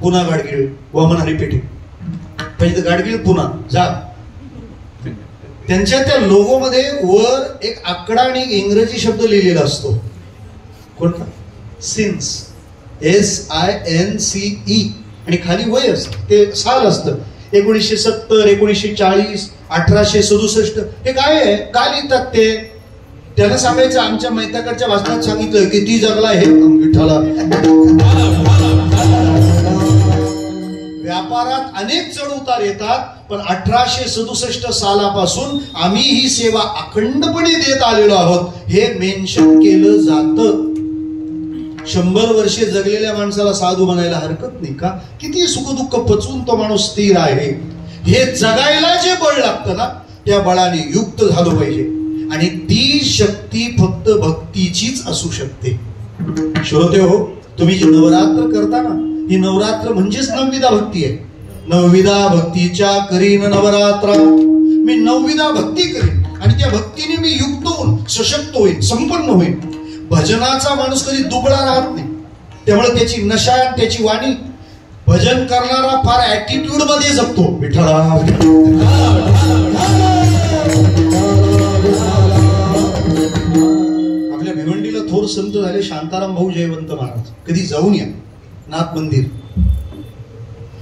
पुणा गाडगीळ, वामन हरिपेठे, पाहिजे गाडगीळ पुणा जा. त्यांच्या त्या लोगो मध्ये वर एक आकडा आणि एक इंग्रजी शब्द लिहिलेला असतो. कोणता? Since, SINCE. आणि खाली वय असतं, ते साल असतं. 1970, 1940, 1867. हे काय आहे, का लिहितात ते? त्यानं सांगायचं आमच्या मैताकडच्या वाचनात सांगितलं किती जगला हे विठ्ठला. व्यापारात अनेक चढ उतार येतात, पण 1867 सालापासून आम्ही ही सेवा अखंडपणे देत आलेलो आहोत हे मेन्शन केलं जातं. 100 वर्षे जगलेल्या माणसाला साधू म्हणायला हरकत नाही का? किती सुखदुःख पचवून तो माणूस स्थिर आहे. हे जगायला जे बळ लागतं ना, त्या बळाने युक्त झालं पाहिजे. आणि ती शक्ती फक्त भक्तीचीच असू शकते. श्रोते हो, तुम्ही जी नवरात्र करता ना, ही नवरात्र म्हणजेच 9विधा भक्ती आहे. 9विधा भक्तीच्या करीन नवरात्रा. मी 9विधा भक्ती करीन आणि त्या भक्तीने मी युक्त होऊन सशक्त होईल, संपन्न होईल. भजनाचा माणूस कधी दुबळा राहत नाही, त्यामुळे त्याची नशा आणि त्याची वाणी. भजन करणारा फार ऍटिट्यूड मध्ये जगतो. विठ्ठला आपल्या भिवंडीला थोर संत झाले शांताराम भाऊ जयवंत महाराज. कधी जाऊन या नाथ मंदिर.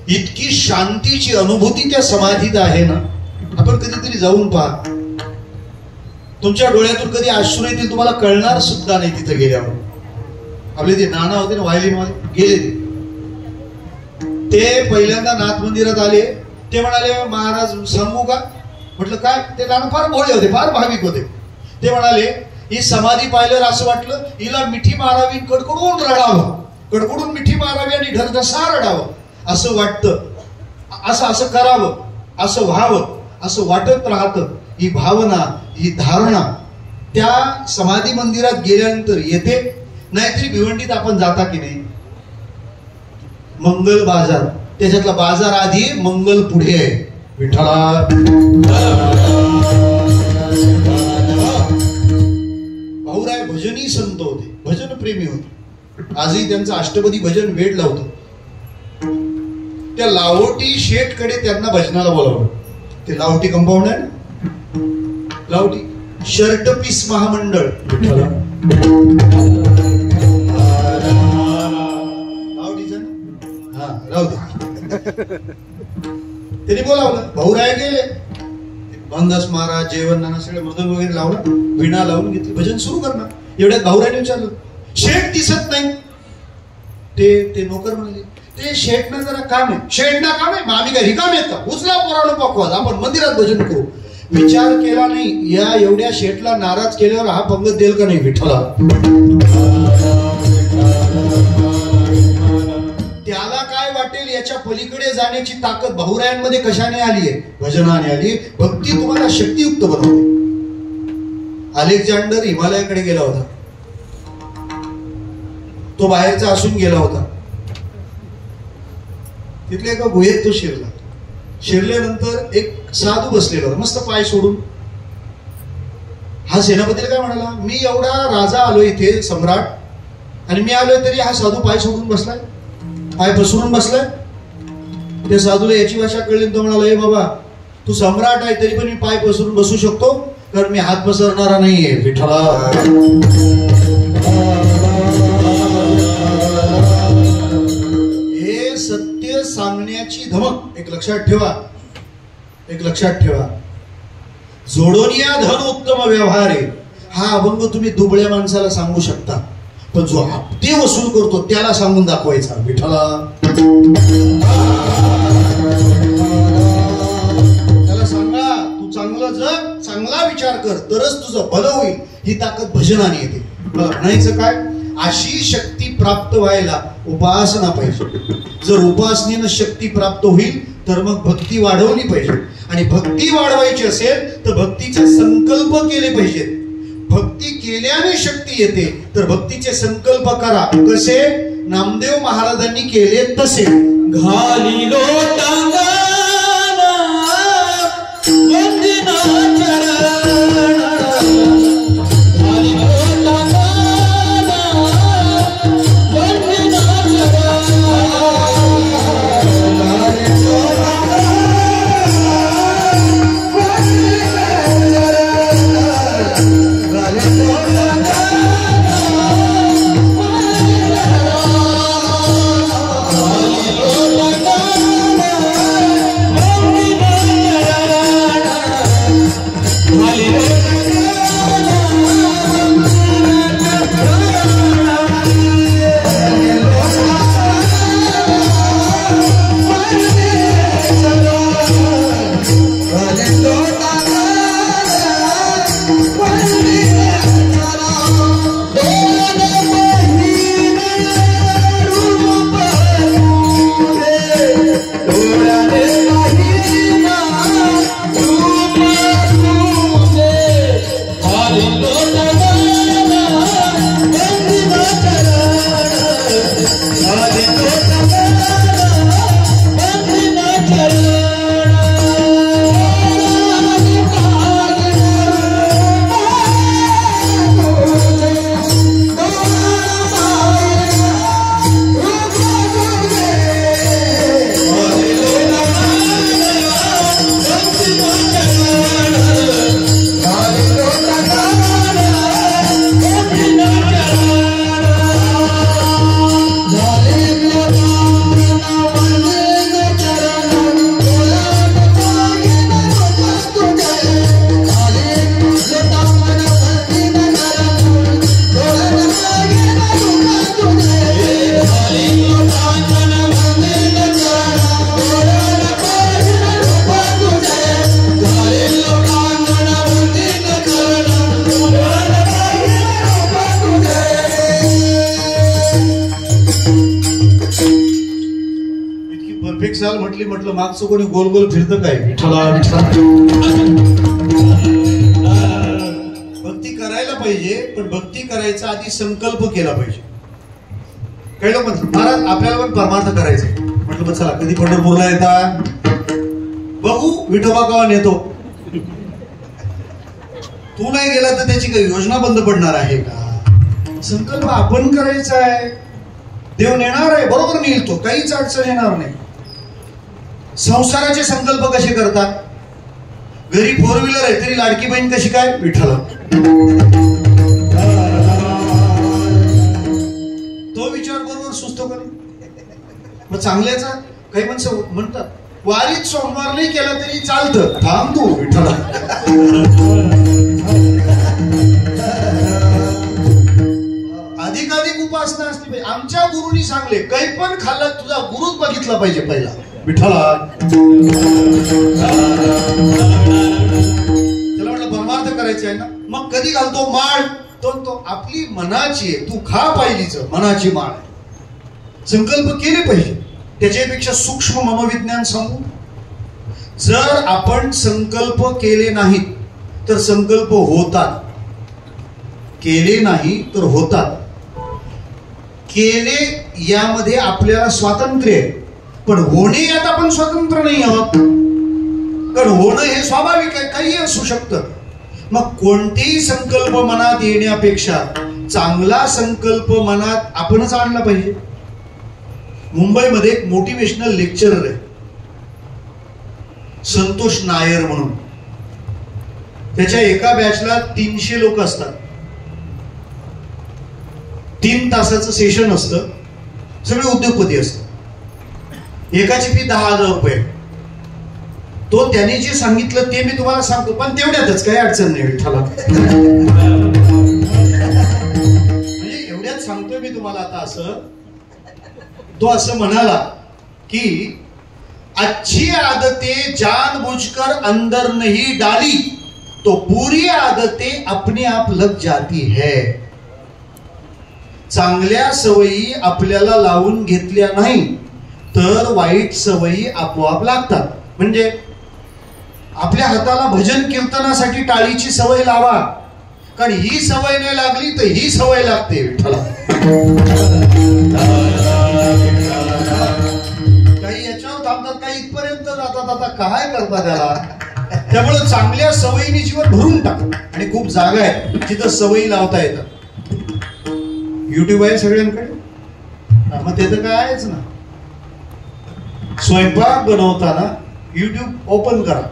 इतकी शांतीची अनुभूती त्या समाधीत आहे ना, आपण कधीतरी जाऊन पहा. तुमच्या डोळ्यातून कधी अश्रू येतील तुम्हाला कळणार सुद्धा नाही. तिथे गेल्यावर आपले ते नाना होते ना, व्हायलिन वाले, गेले ते पहिल्यांदा नाथ मंदिरात आले. ते म्हणाले महाराज सांगू का? म्हटलं काय? ते नाना फार भोळे होते, फार भाविक होते. ते म्हणाले ही समाधी पाहिल्यावर असं वाटलं हिला मिठी मारावी, कडकडून रडावं, कडकडून मिठी मारावी आणि ढरढसा रडावं असं वाटतं. असं करावं, असं व्हावं असं वाटत राहतं. ही भावना, ही धारणा त्या समाधी मंदिरात गेल्यानंतर येते. नाहीतरी भिवंडीत आपण जाता की नाही, मंगल बाजार, त्याच्यातला बाजार आधी, मंगल पुढे आहे. विठ्ठला भाऊराय भजनी संत होते, भजन प्रेमी होते. आजही त्यांचं अष्टपदी भजन वेड लावतो. त्या लाहोटी शेठकडे त्यांना भजनाला बोलावलं. ते लाहोटी कंपाऊंड आहे ना, लाहोटी शर्ट पीस महामंडळ. लाहोटीचं हा राहू दे. त्यांनी बोलावलं. भाऊराय गेले. भानदास महाराज, जेवण नाना सगळे मदन वगैरे लावलं, विणा लावून घेतली, भजन सुरू करणार. एवढ्यात भाऊरायने विचारलं शेठ दिसत नाही. ते नोकर म्हणाले ते शेठनं जरा काम आहे, शेठना काम आहे, मग आम्ही काय रिकाम येत का? उचला पोराणू पकवाज, आपण मंदिरात भजन करू. विचार केला नाही, या एवढ्या शेठला नाराज केल्यावर हा पंगत देईल का नाही विठ्ठला? त्याला काय वाटेल याच्या पलीकडे जाण्याची ताकद भाऊरायांमध्ये कशाने आली आहे? भजनाने आली. भक्ती तुम्हाला शक्तियुक्त बनवते. अलेक्झांडर हिमालयाकडे गेला होता, तो बाहेरचा असून गेला होता. तिथल्या एका गुहेत तो शिरला. शिरल्यानंतर एक साधू बसलेला होता मस्त पाय सोडून. हा सेनापतीला काय म्हणाला, मी एवढा राजा आलो इथे, सम्राट, आणि मी आलोय तरी हा साधू पाय सोडून बसलाय, पाय पसरून बसलाय. त्या साधूला याची भाषा कळली. तो म्हणाला, ए बाबा, तू सम्राट आहे तरी पण मी पाय पसरून बसू शकतो, कारण मी हात पसरणारा नाहीये विठ्ठला. हे सत्य सांगण्याची धमक एक लक्षात ठेवा, एक लक्षात ठेवा. जोडोनिया धन उत्तम व्यवहार आहे, हा अभंग तुम्ही दुबळ्या माणसाला सांगू शकता, पण जो हप्ते वसूल करतो त्याला सांगून दाखवायचा विठ्ठला. त्याला सांगा, तू चांगलं जग, चांगला विचार कर, तरच तुझं भलं होईल. ही ताकद भजनाने येते. मला म्हणायचं काय, अशी शक्ती प्राप्त व्हायला उपासना पाहिजे. जर उपासनेनं शक्ती प्राप्त होईल तर मग भक्ती वाढवली पाहिजे, आणि भक्ती वाढवायची असेल तर भक्तीचे संकल्प केले पाहिजेत. भक्ती केल्याने शक्ती येते, तर भक्तीचे संकल्प करा. कसे? नामदेव महाराजांनी केले तसे. घाली लोटांगण वंदना चरण, घाली लोटांगण वंदना म्हटलं मागचं कोणी गोल गोल फिरतं काय विठ्ठला. भक्ती करायला पाहिजे, पण भक्ती करायचा आधी संकल्प केला पाहिजे. कळलं? पण महाराज आपल्याला पण परमार्थ करायचं. म्हटलं मग चला कधी पंढरपूरला येता, बघू विठोबा कवा नेतो. तू नाही गेला तर त्याची काही योजना बंद पडणार आहे का? संकल्प आपण करायचा आहे. देव नेणार आहे, बरोबर नेईल तो, काहीच अडचण येणार नाही. संसाराचे संकल्प कसे करतात? घरी फोर व्हीलर आहे तरी लाडकी बहीण कशी काय विठ्ठला. तो विचार बरोबर सुचतो का नाही? मग चांगल्याचा काही माणसं म्हणतात वारीत सोमवार नाही केला तरी चालतं, थांब तू विठ्ठला. अधिकाधिक उपासना असते. आमच्या गुरुनी सांगले, काही पण खाल्लं तुझा गुरुच बघितला पाहिजे पहिला विठ्ठला. त्याला म्हटलं परमार्थ करायचे आहे ना, मग कधी घालतो माळ, तो आपली मनाची आहे, तू खा पाहिलीच मनाची माळ. संकल्प केले पाहिजे. त्याच्यापेक्षा सूक्ष्म मनोविज्ञान सांगू, जर आपण संकल्प केले नाहीत तर संकल्प होतात, केले नाही तर होतात. केले यामध्ये आपल्याला स्वातंत्र्य आहे, पण होणे यात आपण स्वतंत्र नाही आहोत. कारण होणं हे स्वाभाविक आहे, काही असू शकतं. मग कोणतेही संकल्प मनात येण्यापेक्षा चांगला संकल्प मनात आपणच आणला पाहिजे. मुंबईमध्ये एक मोटिवेशनल लेक्चरर आहे संतोष नायर म्हणून. त्याच्या एका बॅचला 300 लोक असतात. 3 तासाचं सेशन असतं, सगळे उद्योगपती असतात. एकाची फी 10,000 रुपये. तो त्याने जे सांगितलं ते मी तुम्हाला सांगतो, पण तेवढ्यातच काही अडचण नाही विठ्ठला. म्हणजे एवढ्यात सांगतोय मी तुम्हाला आता. असं तो असं म्हणाला की अच्छी आदतें जानबूझकर अंदर नहीं डाली तो बुरी आदतें अपने आप लग जाती है. चांगल्या सवयी आपल्याला लावून घेतल्या नाही तर वाईट सवयी आपोआप लागतात. म्हणजे आपल्या हाताला भजन कीर्तनासाठी टाळीची सवय लावा, कारण ही सवय नाही लागली तर ही सवय लागते विठ्ठला. काही याच्यावर थांबतात, काही इथपर्यंत जातात. आता काय करतात त्याला. त्यामुळे चांगल्या सवयीने जीवन भरून टाक. आणि खूप जागा आहे जिथं सवयी लावता येतात. युट्यूब आहे सगळ्यांकडे, मग ते तर काय आहेच ना. स्वयंपाक बनवताना युट्यूब ओपन करा,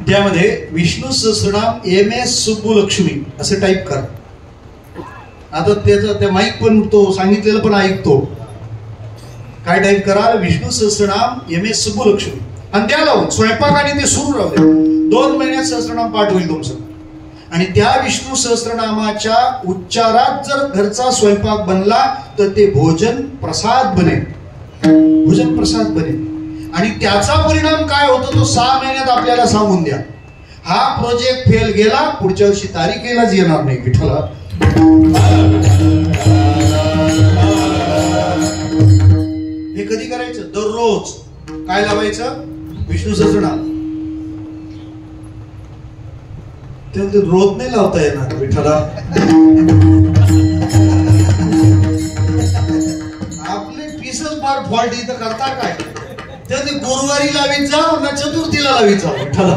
त्यामध्ये विष्णू सहस्रनाम MS सुब्बुलक्ष्मी असं टाईप करा. आता त्याचं त्या माईक पण तो सांगितलेलं पण ऐकतो. काय टाईप करा, विष्णू सहस्रनाम MS सुब्बुलक्ष्मी, आणि त्या लावून स्वयंपाक आणि ते सुरू राहू दे. 2 महिन्यात सहस्रनाम पाठ होईल तुमचं. आणि त्या विष्णू सहस्रनामाच्या उच्चारात जर घरचा स्वयंपाक बनला तर ते भोजन प्रसाद बनेल. भोजन प्रसाद बनेल. आणि त्याचा परिणाम काय होतो तो 6 महिन्यात आपल्याला सांगून द्या. हा प्रोजेक्ट फेल गेला, पुढच्या वर्षी तारीखेलाच येणार नाही विठ्ठला. हे कधी करायचं? दररोज. काय लावायचं? विष्णू सहस्रनाम. ते रोज नाही लावता येणार विठ्ठला. आपले पीसच फार फॉल्ट इथं करता काय. ते गुरुवारी लावीत जा ना चतुर्थीला लावीत जा विठ्ठला.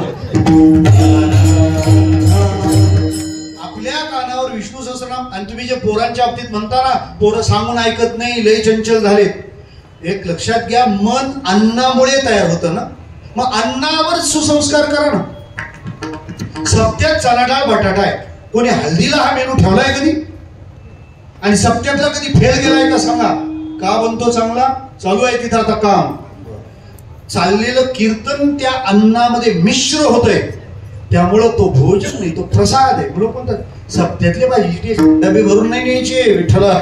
आपल्या कानावर विष्णू सहस्रनाम. आणि तुम्ही जे पोरांच्या बाबतीत म्हणता ना, पोरं सांगून ऐकत नाही, लय चंचल झालेत. एक लक्षात घ्या, मन अन्नामुळे तयार होतं ना. मग अन्नावर सुसंस्कार करा ना. सप्त्यात चणा डाळ बटाटा आहे, कोणी हल्दीला हा मेनू ठेवलाय कधी? आणि सप्त्यातला कधी फेल गेलाय का सांगा? का बनतो चांगला? चालू आहे तिथं आता काम. चाललेलं कीर्तन त्या अन्नामध्ये मिश्र होतंय, त्यामुळं तो भोजन नाही, तो प्रसाद आहे. म्हणून म्हणतात सप्त्यातले भाजी डबे भरून नाही न्यायचे विठ्ठला.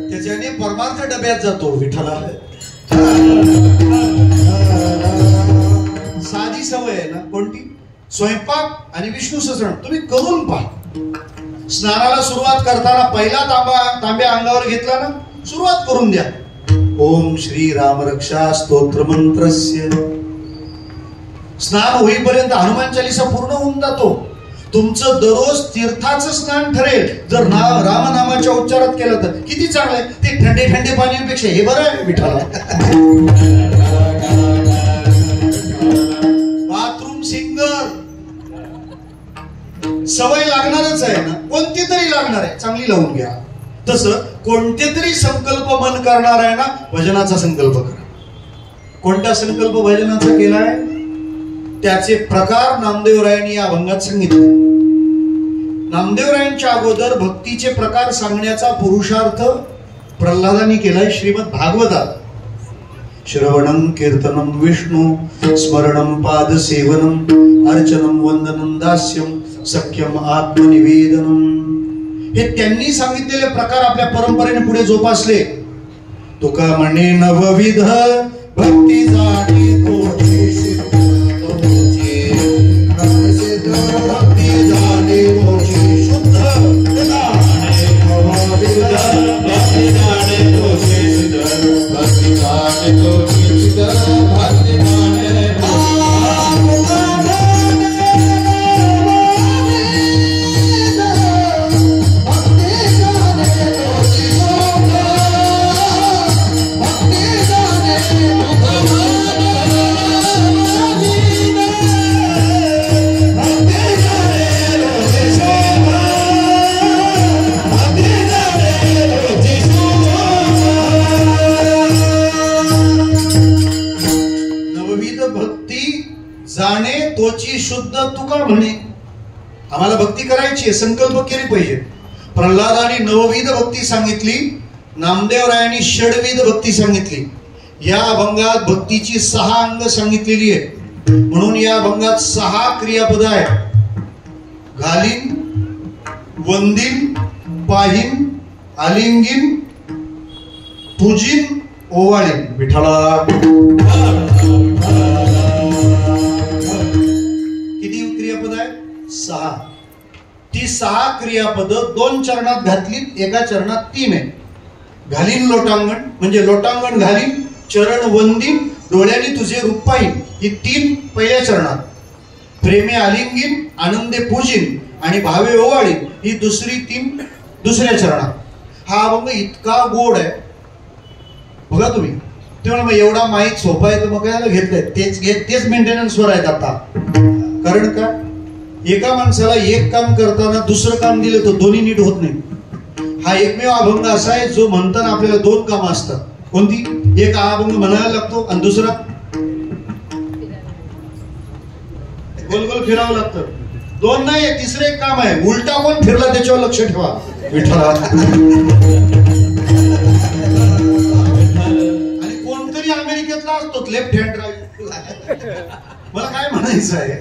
त्याच्याने परमार्थ डब्यात जातो विठ्ठला. साधी सवय आहे ना कोणती? स्वयंपाक आणि विष्णू सहस्रनाम तुम्ही करून पहा. स्नानाला सुरुवात करताना पहिला तांब्या अंगावर घेतला ना, सुरुवात करून द्या. ओम श्री राम रक्षा स्तोत्र मंत्रस्य. स्नान होईपर्यंत हनुमान चालीसा पूर्ण होऊन जातो. तुमचं दररोज तीर्थाचं स्नान ठरेल जर रामनामाच्या उच्चारात केलं तर. किती चांगलं आहे ते. थंडे थंडे पाण्यापेक्षा हे बरं आहे विठ्ठला. बाथरूम सिंगर सवय लागणारच आहे ना, कोणती तरी लागणार आहे, चांगली लावून घ्या. तसं कोणते तरी संकल्प मन करणार आहे ना, भजनाचा संकल्प करा. कोणता संकल्प भजनाचा केलाय त्याचे प्रकार नामदेवरायांनी या अभंगात सांगितले. नामदेवरायांच्या अगोदर भक्तीचे प्रकार सांगण्याचा पुरुषार्थ प्रल्हादांनी केलाय श्रीमद भागवतात. श्रवणं कीर्तनं विष्णु स्मरणं पाद सेवनं अर्चनं वंदनं दास्यं सख्यम आत्मनिवेदनम, हे त्यांनी सांगितलेले प्रकार आपल्या परंपरेने पुढे जोपासले. तुका म्हणे नवविध भक्ती जाणे तोचे सिद्ध तोचे, भक्ती जाणे तोचे शुद्ध नवविध भक्ती जाणे तोचे सिद्ध, भक्ती जाणे तोचे सिद्ध, भक्ती जाणे जाणे तोची शुद्ध तुका म्हणे. आम्हाला भक्ती करायची, संकल्प केली पाहिजे. प्रल्हादाने नवविध भक्ती सांगितली, नामदेवरायांनी षडविध भक्ती सांगितली. या अभंगात भक्तीची 6 अंग सांगितलेली आहे. म्हणून या अभंगात 6 क्रियापद आहेत. घालीन, वंदीन, पाहीन, आलिंगीन, पूजीन, ओवाळीन. विठ्ठला किती क्रियापद आहे? 6. ती 6 क्रियापद 2 चरणात घातली, एका चरणात 3 आहे. घालीन लोटांगण म्हणजे लोटांगण घालीन, चरण वंदीन, डोळ्याने तुझे रूप पाहीन, ही 3 पहिल्या चरणात. प्रेमे आलिंगीन, आनंदे पूजीन आणि भावे ओवाळीन ही दुसरी 3 दुसऱ्या चरणात. हा अभंग इतका गोड आहे बघा तुम्ही. तेव्हा मग एवढा माहीत सोपा आहे तर मग काय घेतलंय, तेच मेंटेनन्सवर आहेत आता. कारण का, एका माणसाला एक काम करताना दुसरं काम दिलं तर दोन्ही नीट होत नाही. हा एकमेव अभंग असा आहे जो म्हणताना आपल्याला 2 कामं असतात. कोणती? एक अभंग म्हणायला लागतो आणि दुसरा गोल गोल फिरावं लागतं. 2 नाही, तिसरं एक काम आहे, उलटा कोण फिरला त्याच्यावर लक्ष ठेवा. विठ्ठला आणि कोणतरी अमेरिकेतला असतो लेफ्ट हँड ड्राईव्ह. मला काय म्हणायचं आहे,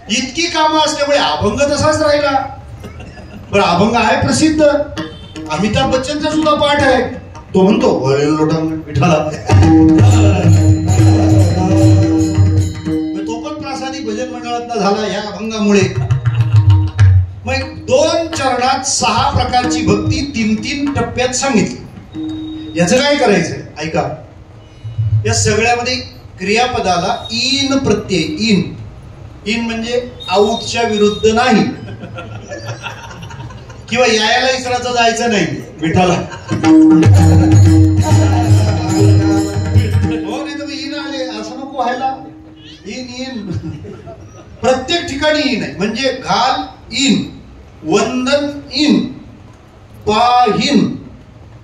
इतकी कामं असल्यामुळे अभंग तसाच राहिला. पण अभंग आहे प्रसिद्ध, अमिताभ बच्चनचा सुद्धा पाठ आहे. तो म्हणतो लोटांगण विठ्ठला. तो पण प्रासादिक भजन मंडळात झाला या अभंगामुळे. मग 2 चरणात 6 प्रकारची भक्ती 3-3 टप्प्यात सांगितली. याचं काय करायचंय ऐका. या सगळ्यामध्ये क्रियापदाला इन प्रत्यय, इन म्हणजे आऊटच्या विरुद्ध नाही किंवा यायला इसराचं जायचं नाही. विठ्ठला हो, नाही तर इन आले असं नको व्हायला. इन प्रत्येक ठिकाणी इन आहे. म्हणजे घाल इन, वंदन इन, पाहीन,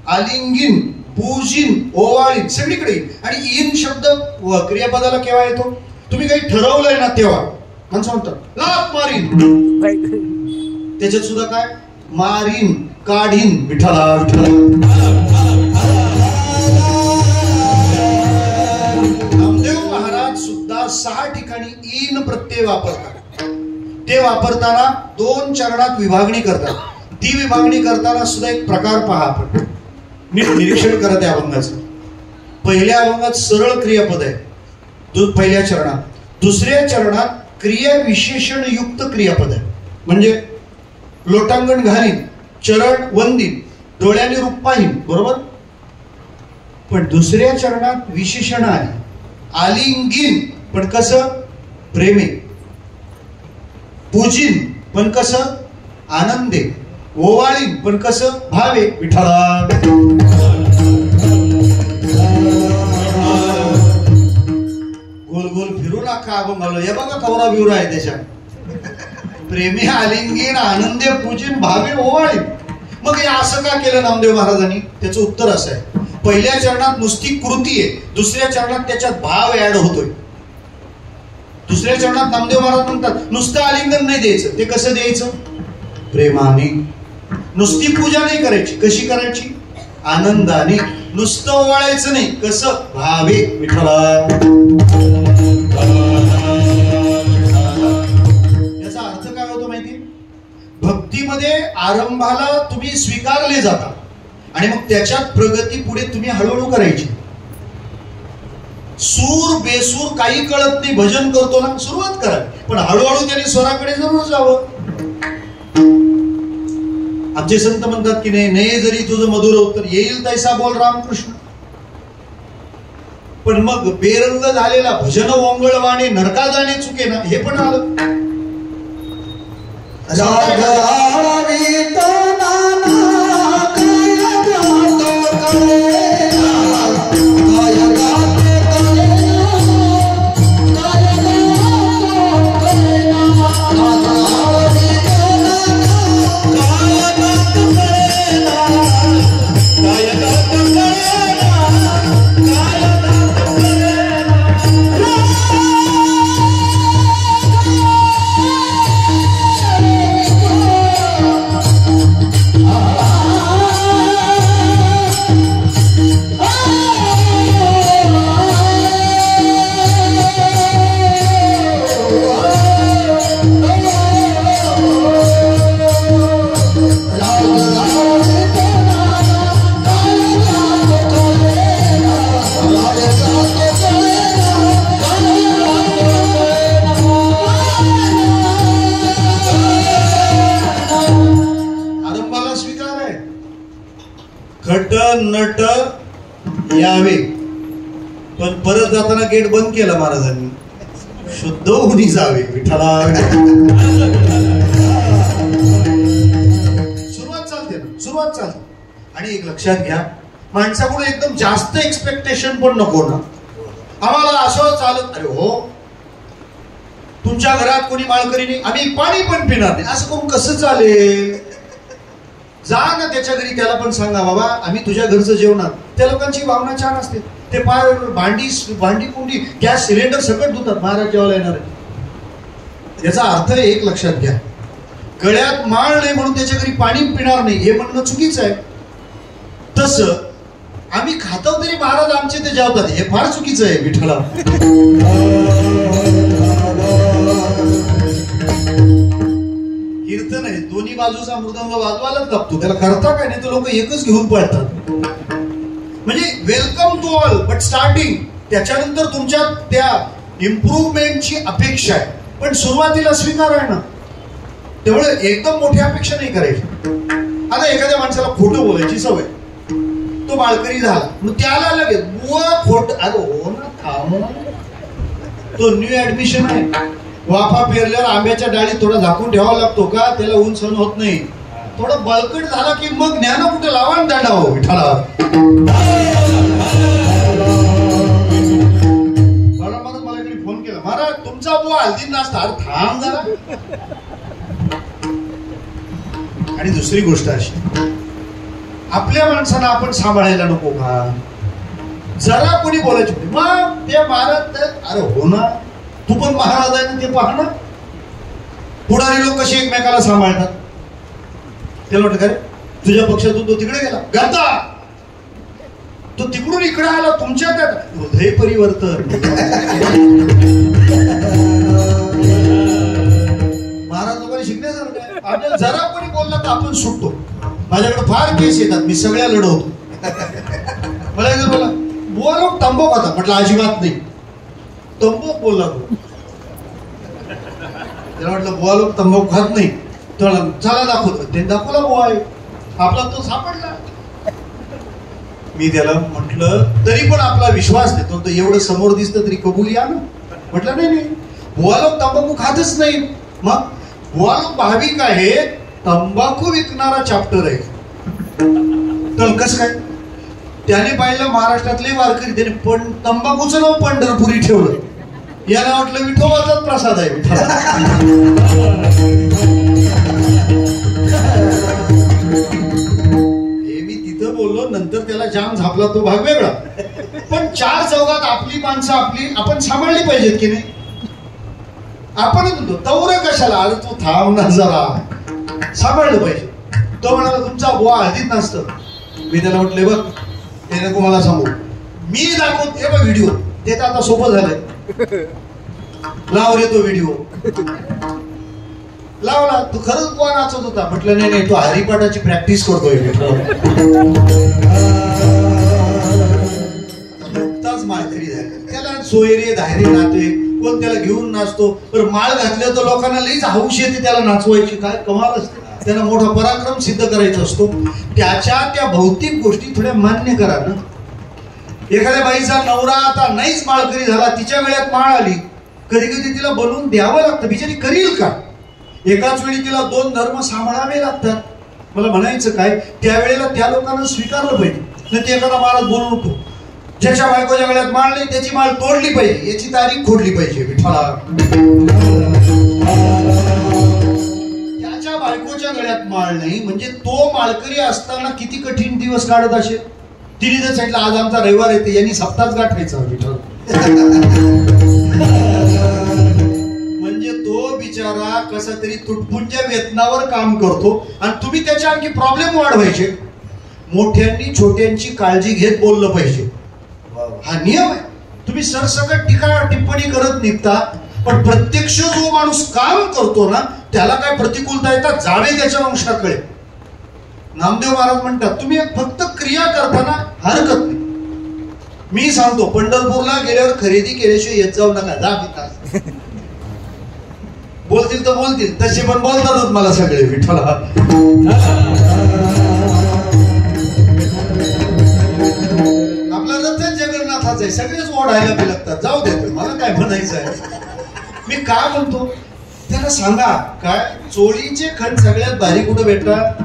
आलिंगीन, पूजीन, ओवाळीन सगळीकडे. आणि इन शब्द क्रियापदाला केव्हा येतो? तुम्ही काही ठरवलंय ना तेव्हा. माणसं म्हणतात लाथ मारीन, त्याच्यात सुद्धा काय मारीन, काढीन. विठ्ठला विठ्ठला. नामदेव महाराज सुद्धा 6 ठिकाणी इन प्रत्यय वापरतात. ते वापरताना 2 चरणात विभागणी करतात. ती विभागणी करताना सुद्धा एक प्रकार पहा. आपण नीट निरीक्षण करत आहे अभंगाचं. पहिल्या अभंगात सरळ क्रियापद आहे पहिल्या चरणात. दुसऱ्या चरणात क्रिया विशेषण युक्त क्रियापद आहे. म्हणजे लोटांगण घालीन, चरण वंदीन, डोळ्याने रूप पाहीन, बरोबर. पण दुसऱ्या चरणात विशेषण आहे. आलिंगीन पण कसं प्रेमे, पूजीन पण कसं आनंदे, ओवाळीन पण कसं भावे. विठ्ठला गोल गोल फिरू नका अभंगाला. हे बघा कवरा बिवरा आहे त्याच्यात. प्रेमी आलिंगीन, आनंदे, पूजीन, भावे, ओवाळीन. मग हे असं का केलं नामदेव महाराजांनी? त्याचं उत्तर असं आहे. पहिल्या चरणात नुसती कृती आहे, दुसऱ्या चरणात त्याच्यात भाव ऍड होतोय. दुसऱ्या चरणात नामदेव महाराज म्हणतात नुसतं आलिंगन नाही द्यायचं. ते कसं द्यायचं? प्रेमाने. नुसती पूजा नाही करायची. कशी करायची? आनंदाने. नुसतं ओवाळायचं नाही. कसं? भावे. विठ्ठला. याचा अर्थ काय होतो माहिती? आरंभाला तुम्ही स्वीकारले जाता आणि मग त्याच्यात प्रगती पुढे तुम्ही हळूहळू करायची. सूर बेसूर काही कळत नाही, भजन करतो ना, सुरुवात करा, पण हळूहळू त्याने स्वराकडे जरूर जावं. आमचे संत म्हणतात की नाही जरी तुझं मधुर उत्तर येईल तैसा बोल रामकृष्ण. पण मग बेरंग झालेला भजन ओंगळवाणे नरका जाणे चुके ना, हे पण आलं. नट यावे, पण परत जाताना गेट बंद केला महाराजांनी, शुद्ध होऊन जावे विठ्ठला. सुरुवात चालते ना, सुरुवात चालते. आणि एक लक्षात घ्या, माणसाकडून एकदम जास्त एक्सपेक्टेशन पण नको ना. आम्हाला असं चालत, अरे हो तुमच्या घरात कोणी माळकरी नाही, आम्ही पाणी पण पिणार नाही, असं करून कसं चालेल. जा ना त्याच्या घरी, त्याला पण सांगा बाबा आम्ही तुझ्या घरचं जेवणार. त्या लोकांची भावना छान असते, ते फार भांडी कुंडी गॅस सिलेंडर सकट धुतात महाराज जेवायला येणार आहे. याचा अर्थ एक लक्षात घ्या, गळ्यात माळ नाही म्हणून त्याच्या घरी पाणी पिणार नाही हे म्हणणं चुकीचं आहे. तसं आम्ही खातो तरी महाराज आमचे ते जेवतात हे फार चुकीचं आहे विठ्ठला. कीर्तन आहे, दोन्ही बाजूचा मृदंग वाजवायलाच लागतो, त्याला करता काय नाही तर लोक एकच घेऊन पळतात. म्हणजे welcome to all but starting, त्याच्यानंतर तुमच्या त्या इम्प्रूव्हमेंटची अपेक्षा आहे, पण सुरुवातीला स्वीकार आहे ना, तेवढं एकदम मोठी अपेक्षा नाही करायची. आता एखाद्या माणसाला खोटं बोलायची सवय, तो माळकरी झाला मग त्याला लगेच बुवा खोट, अरे हो ना थांब, तो न्यू ऍडमिशन आहे, वाफा पेरल्यावर आंब्याच्या डाळीत थोडा झाकून ठेवावा लागतो का, त्याला ऊन सहन होत नाही. थोडं बळकट झाला की मग ज्ञान कुठे लावा दांडा हो विठाला. मला इकडे फोन केला, महाराज तुमचा बुवा हल्दी नाचता, अरे थांब जरा. आणि दुसरी गोष्ट अशी, आपल्या माणसांना आपण सांभाळायला नको का. जरा कोणी बोलायची मग ते महाराज, अरे हो ना तू पण महाराज आहे ना, ते पहा ना. पुढारी लोक कसे एकमेकाला सांभाळतात. त्याला वाटतं काय तुझ्या पक्षातून तो तिकडे गेला गरता, तो तिकडून इकडे आला, तुमच्या त्यात हृदय परिवर्तन. महाराज लोकांनी शिकण्यासारखं आहे. आपल्याला जरा कोणी बोलला तर आपण सुटतो. माझ्याकडे फार केस येतात, मी सगळ्या लढवतो. मला एकदा बोला बुवा लोक तंबाखू खाता, म्हटलं अजिबात नाही. तंबाखू बोलला तो, त्याला म्हटलं बुवा लोक तंबाखू खात नाही. त्याला चला दाखवतो, ते दाखवला बुवा आहे आपला, तो सापडला. मी त्याला म्हटलं तरी पण आपला विश्वास देतो, तर एवढं समोर दिसतं तरी कबुली या ना. म्हटलं नाही नाही बुवा लोक तंबाखू खातच नाही. मग बुवा लोक भाविक आहे, तंबाखू विकणारा चॅप्टर आहे. तर कसं काय, त्याने पाहिलं महाराष्ट्रातले वारकरी, त्याने पण तंबाखूचं नाव पंढरपुरी ठेवलं. याला वाटलं विठोबाचाच प्रसाद आहे विठोबा. हे मी तिथं बोललो, नंतर त्याला जाम झापला, तो भाग वेगळा. पण चार चौघात आपली माणसं आपण सांभाळली पाहिजेत की नाही. आपण म्हणतो तवरं कशाला, अरे तू थांब ना जरा, सांभाळलं पाहिजे. तो म्हणाला तुमचा बुवा हळदीत नसतं. मी त्याला म्हटले बघ ते नको मला सांगू, मी दाखवत हे बघ व्हिडिओ, ते तर आता सोपं झालंय, लाव रे तो व्हिडिओ. लावला. तू खरंच बुवा नाचत होता? म्हटलं नाही नाही, तू हरिपाठाची प्रॅक्टिस करतोय. नुकताच माळकरी झाला, त्याला सोयरे धायरे नाते कोण त्याला घेऊन नाचतो. तर माळ घातलं तर लोकांना लईच हौस येते त्याला नाचवायची. काय कमाल असते. त्यांना मोठा पराक्रम सिद्ध करायचा असतो. त्याच्या त्या भौतिक गोष्टी थोड्या मान्य करा ना. एखाद्या बाईचा नवरा आता नाहीच माळकरी झाला, तिच्या वेळात माळ आली, कधी कधी तिला बनवून द्यावं लागतं. बिचारी करील का? एकाच वेळी तिला 2 धर्म सांभाळावे लागतात. मला म्हणायचं काय, त्यावेळेला त्या लोकांना स्वीकारलं पाहिजे. नाही ते एखादा महाराज बोलून होतो, ज्याच्या बायकोच्या गळ्यात माळ नाही त्याची माळ तोडली पाहिजे, याची तारीख खोडली पाहिजे. विठ्ठला, त्याच्या बायकोच्या गळ्यात माळ नाही म्हणजे तो माळकरी असताना किती कठीण दिवस काढत असेल. तिने जर सांगितलं आज आमचा रविवार येते, यांनी सप्ताहच गाठायचा. विठ्ठल, म्हणजे तो बिचारा कसा तरी तुटपुंच्या वेतनावर काम करतो आणि तुम्ही त्याच्या आणखी प्रॉब्लेम वाढवायचे. मोठ्यांनी छोट्यांची काळजी घेत बोललं पाहिजे, हा नियम आहे. तुम्ही सरसकट टिप्पणी करत निघता, पण प्रत्यक्ष जो माणूस काम करतो ना त्याला काय प्रतिकूलता येतात जावे त्याच्या वंशाकडे. नामदेव महाराज म्हणतात तुम्ही फक्त क्रिया करताना हरकत नाही. मी सांगतो पंढरपूरला गेल्यावर खरेदी केल्याशिवाय येत जाऊ नका, जा पिता. बोलतील तर बोलतील, तसे पण बोलतातच मला सगळे. विठ्ठला, आपला रथ जगन्नाथाचा आहे, सगळेच ओढायला बी लागतात. जाऊ दे, मला काय म्हणायचं आहे. मी काय म्हणतो त्याला सांगा, काय चोळीचे खण सगळ्यात भारी कुठं भेटतात?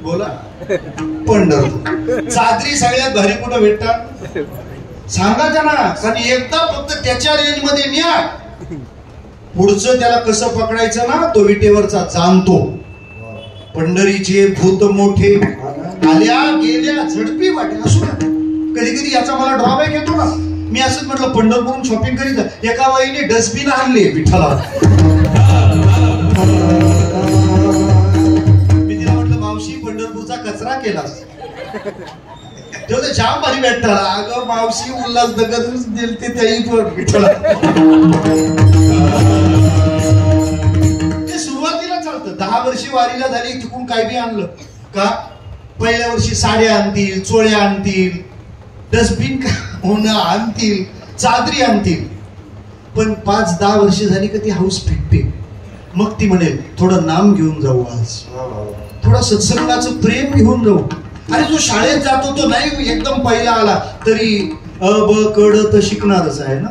बोला. पंढरपूर. चादरी सगळ्यात भारी कुठं भेटतात? सांगा त्यांना. कारण एकदा फक्त त्याच्या रेंज मध्ये न्या, पुढचं त्याला कसं पकडायचं ना तो विटेवरचा जाणतो. पंढरीचे भूत मोठे आल्या गेल्या झडपी वाटे असू ना. कधी कधी याचा मला ड्रॉबॅक येतो ना. मी असंच म्हटलं पंढरपूरून शॉपिंग करीत एका बाईने डस्टबिन आणले. विठ्ठला, मी तिला म्हटलं मावशी पंढरपूरचा कचरा केला तेव्हा जाम भारी भेटला. अगं मावशी उल्हास दगदच दिलते त्याही पण. विठ्ठला, ते सुरुवातीला चालतं. 10 वर्षी वारीला झाली तिकडून काय बी आणलं का पहिल्या वर्षी साड्या आणतील, चोळ्या आणतील, डस्टबिन होणं आणतील, चादरी आणतील. पण 5-10 वर्ष झाली का ती हाऊस फिटते. मग ती म्हणेल थोडं नाम घेऊन जाऊ, आज थोडं सत्संगाचं प्रेम घेऊन जाऊ. अरे जो शाळेत जातो तो नाही एकदम पहिला आला तरी अ ब कड तर शिकणारच आहे ना.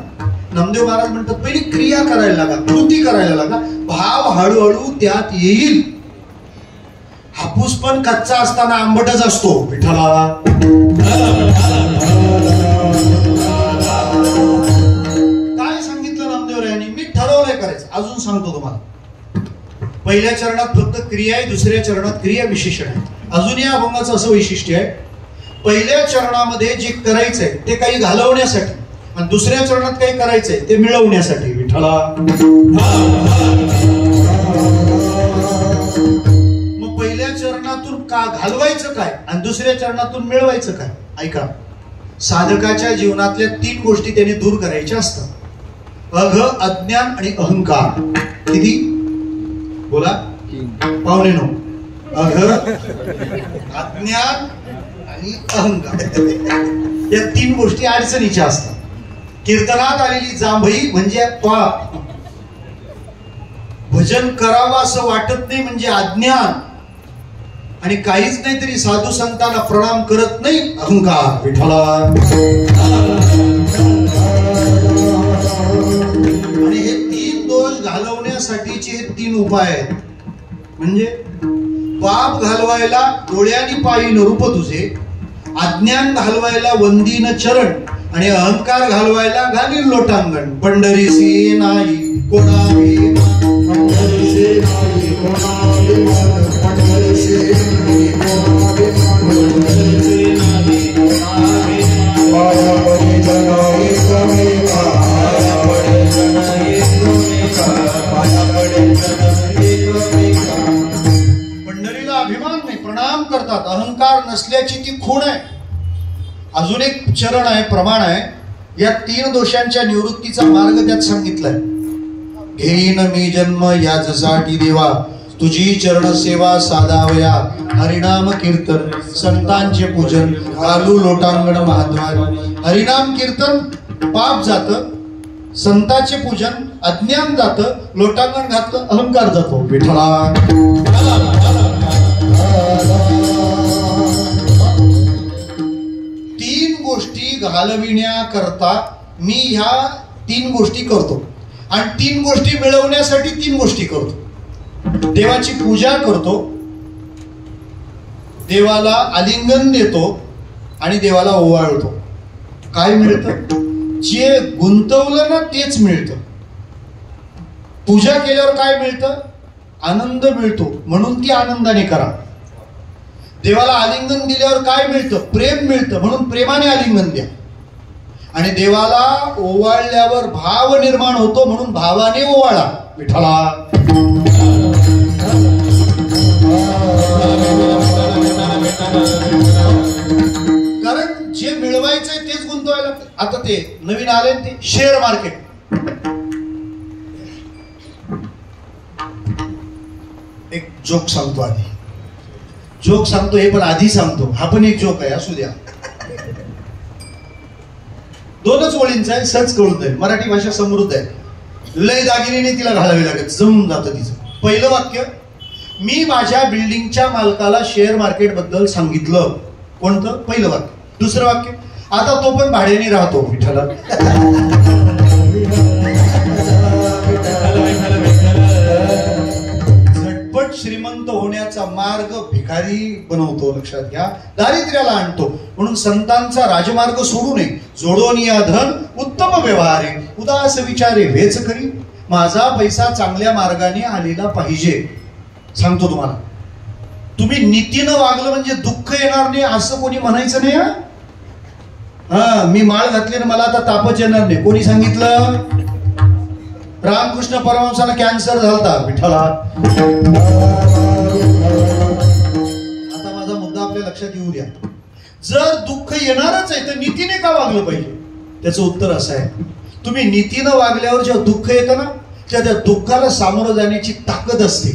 नामदेव महाराज म्हणतात पहिली क्रिया करायला लागा, कृती करायला लागा, भाव हळूहळू त्यात येईल. हापूस पण कच्चा असताना आंबटच असतो. विठ्ठला, काय सांगितलं नामदेवरायांनी? मी ठरवलंय करायचं. अजून सांगतो तुम्हाला. पहिल्या चरणात फक्त क्रिया आहे, दुसऱ्या चरणात क्रिया विशेषण आहे. अजून या अभंगाचं असं वैशिष्ट्य आहे, पहिल्या चरणामध्ये जे करायचंय ते काही घालवण्यासाठी आणि दुसऱ्या चरणात काही करायचंय ते मिळवण्यासाठी. विठ्ठला, मग पहिल्या चरणातून का घालवायचं काय आणि दुसऱ्या चरणातून मिळवायचं काय? ऐका, साधकाच्या जीवनातल्या 3 गोष्टी त्याने दूर करायच्या असतात. अघ, अज्ञान आणि अहंकार. किती? बोला. 8:45. अघ, अज्ञान आणि अहंकार, या 3 गोष्टी अडचणीच्या असतात. कीर्तनात आलेली जांभई म्हणजे पाप, भजन करावं असं वाटत नाही म्हणजे अज्ञान, आणि काहीच नाही तरी साधू संतांना प्रणाम करत नाही अहंकार. विठ्ठला, आणि हे 3 दोष घालवण्यासाठीचे 3 उपाय आहेत. म्हणजे पाप घालवायला डोळ्यांनी पायीन रूप तुझे, अज्ञान घालवायला वंदीन चरण, आणि अहंकार घालवायला घालील लोटांगण. पंढरीसी नाही कोणावी, पंढरीसी नाही कोणावी, पंढरीसी नाही कोणावी, पंढरीसी नाही कोणावी, पाया पडी जनाई कमी का, पाया पडी जनाई कमी का, पाया पडी जनाई कमी का. पंढरीला अभिमान नाही, प्रणाम करतात. अहंकार नसल्याची ती खूण आहे. अजून एक चरण आहे, प्रमाण आहे. या 3 दोषांच्या निवृत्तीचा मार्ग त्यात सांगितलाय. घेईन मी जन्म याचसाठी देवा, तुझी चरण सेवा साधावया. हरिनाम कीर्तन संतांचे पूजन, घालू लोटांगण महाद्वारी. हरिनाम कीर्तन पाप जातं, संतांचे पूजन अज्ञान जातं, लोटांगण घातलं अहंकार जातो. विठ्ठला तीन गोष्टी घालविण्याकरता मी ह्या तीन गोष्टी करतो, आणि तीन गोष्टी मिळवण्यासाठी तीन गोष्टी करतो. देवाची पूजा करतो, देवाला आलिंगन देतो आणि देवाला ओवाळतो. काय मिळतं? जे गुंतवलं ना तेच मिळतं. पूजा केल्यावर काय मिळतं? आनंद मिळतो, म्हणून ती आनंदाने करा. देवाला आलिंगन दिल्यावर काय मिळतं? प्रेम मिळतं, म्हणून प्रेमाने आलिंगन द्या. आणि देवाला ओवाळल्यावर भाव निर्माण होतो, म्हणून भावाने ओवाळा. विठ्ठला कारण जे मिळवायचंय तेच गुंतवायला लागतं. आता ते नवीन आले ते शेअर मार्केट. एक जोक सांगतो, आधी जोक सांगतो, हे पण आधी सांगतो. हा पण एक जोक आहे, असू द्या. दोनच ओळींचा आहे, सहज कळून जाईल. मराठी भाषा समृद्ध आहे, लय दागिने तिला घालावी लागत, जमून जातं तिचं. पहिलं वाक्य, मी माझ्या बिल्डिंगच्या मालकाला शेअर मार्केट बद्दल सांगितलं. कोणतं? पहिलं वाक्य. दुसरं वाक्य, आता तो पण भाड्याने राहतो. विठ्ठला झटपट श्रीमंत होण्याचा मार्ग भिकारी बनवतो, लक्षात घ्या. दारिद्र्याला आणतो. म्हणून संतांचा राजमार्ग सोडू नये. जोडोन या धन उत्तम व्यवहारे, उदास विचारे वेच करी. माझा पैसा चांगल्या मार्गाने आलेला पाहिजे. सांगतो तुम्हाला, तुम्ही नीतीनं वागलं म्हणजे दुःख येणार नाही असं कोणी म्हणायचं नाही. हा, मी माळ घातली ना मला आता तापच येणार नाही, कोणी सांगितलं? रामकृष्ण परमहंसाला कॅन्सर झालता. विठ्ठला आता माझा मुद्दा आपल्या लक्षात येऊ द्या. जर दुःख येणारच आहे तर नीतीने का वागलं पाहिजे? त्याचं उत्तर असं आहे, तुम्ही नीतीनं वागल्यावर जेव्हा दुःख येतं ना, त्या दुःखाला सामोरं जाण्याची ताकद असते.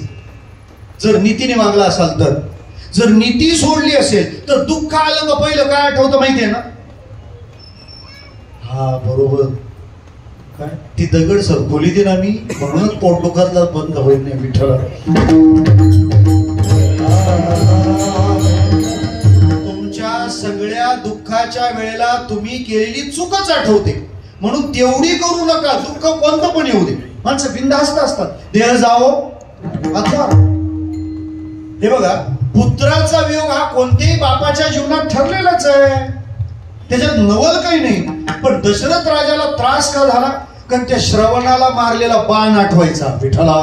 जर नीतीने वागला असाल तर. जर नीती सोडली असेल तर दुःख आलं का पहिलं काय आठवतं माहितीये ना? हा बरोबर, काय ती दगड सरकवली ती ना मी, म्हणूनच पोटदुखातला बंद होईल नाही. विठ्ठला तुमच्या सगळ्या दुःखाच्या वेळेला तुम्ही केलेली चूकच आठवते, म्हणून तेवढी करू नका. दुःख कोणतं पण येऊ दे, माणसं बिनधास्त असतात. देह जावो आता. हे बघा, पुत्राचा वियोग हा कोणत्याही बापाच्या जीवनात ठरलेलाच आहे, त्याच्यात नवल काही नाही. पण दशरथ राजाला त्रास का झाला? कारण त्या श्रवणाला मारलेला बाण आठवायचा. विठ्ठला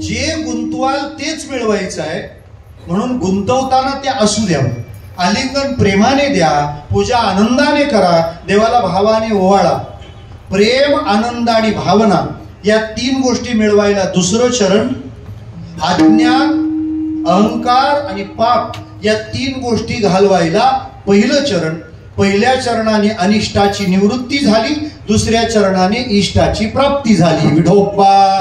जे गुंतवाल तेच मिळवायचं आहे, म्हणून गुंतवताना ते असू द्यावं. आलिंगन प्रेमाने द्या, पूजा आनंदाने करा, देवाला भावाने ओवाळा. प्रेम, आनंद आणि भावना या तीन गोष्टी मिळवायला दुसरं चरण, अज्ञान, अहंकार आणि पाप या तीन गोष्टी घालवायला पहिलं चरण. पहिल्या चरणाने अनिष्टाची निवृत्ती झाली, दुसऱ्या चरणाने इष्टाची प्राप्ती झाली. विठोबा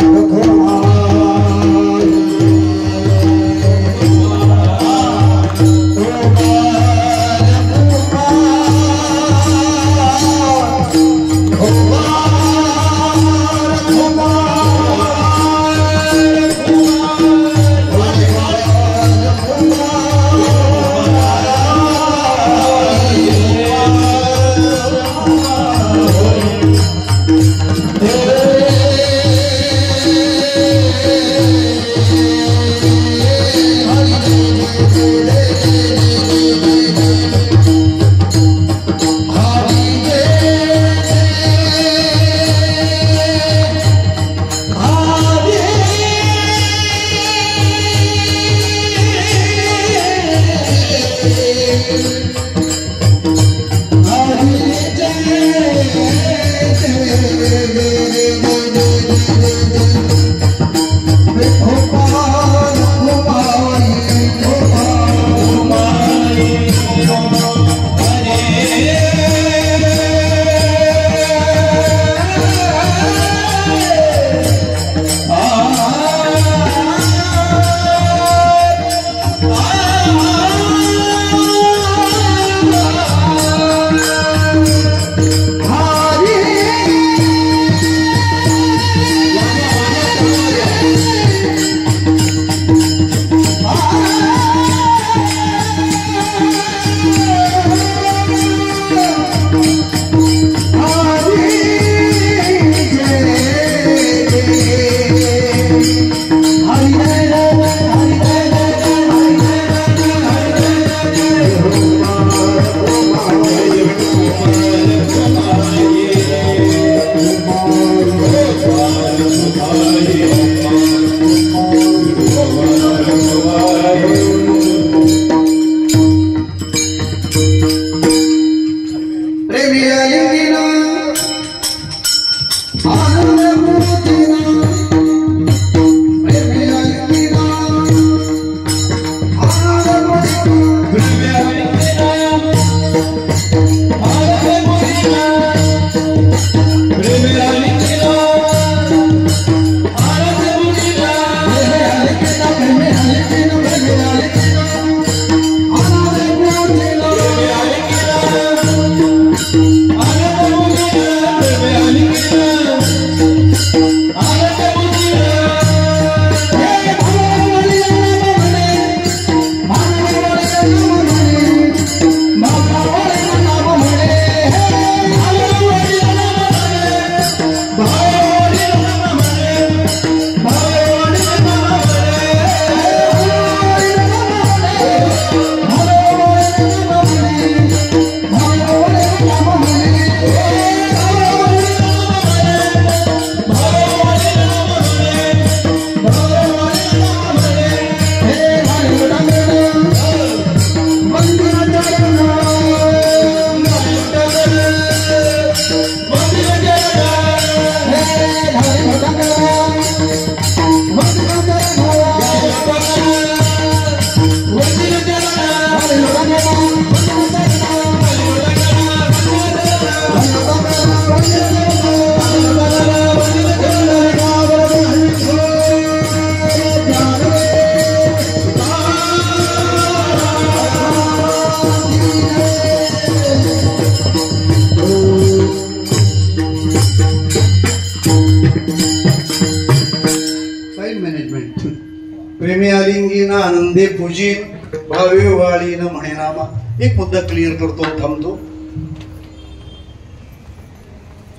ना आनंदे पूजिन, भावे वाळीन म्हणे नामा. एक मुद्दा क्लिअर करतो, थांबतो.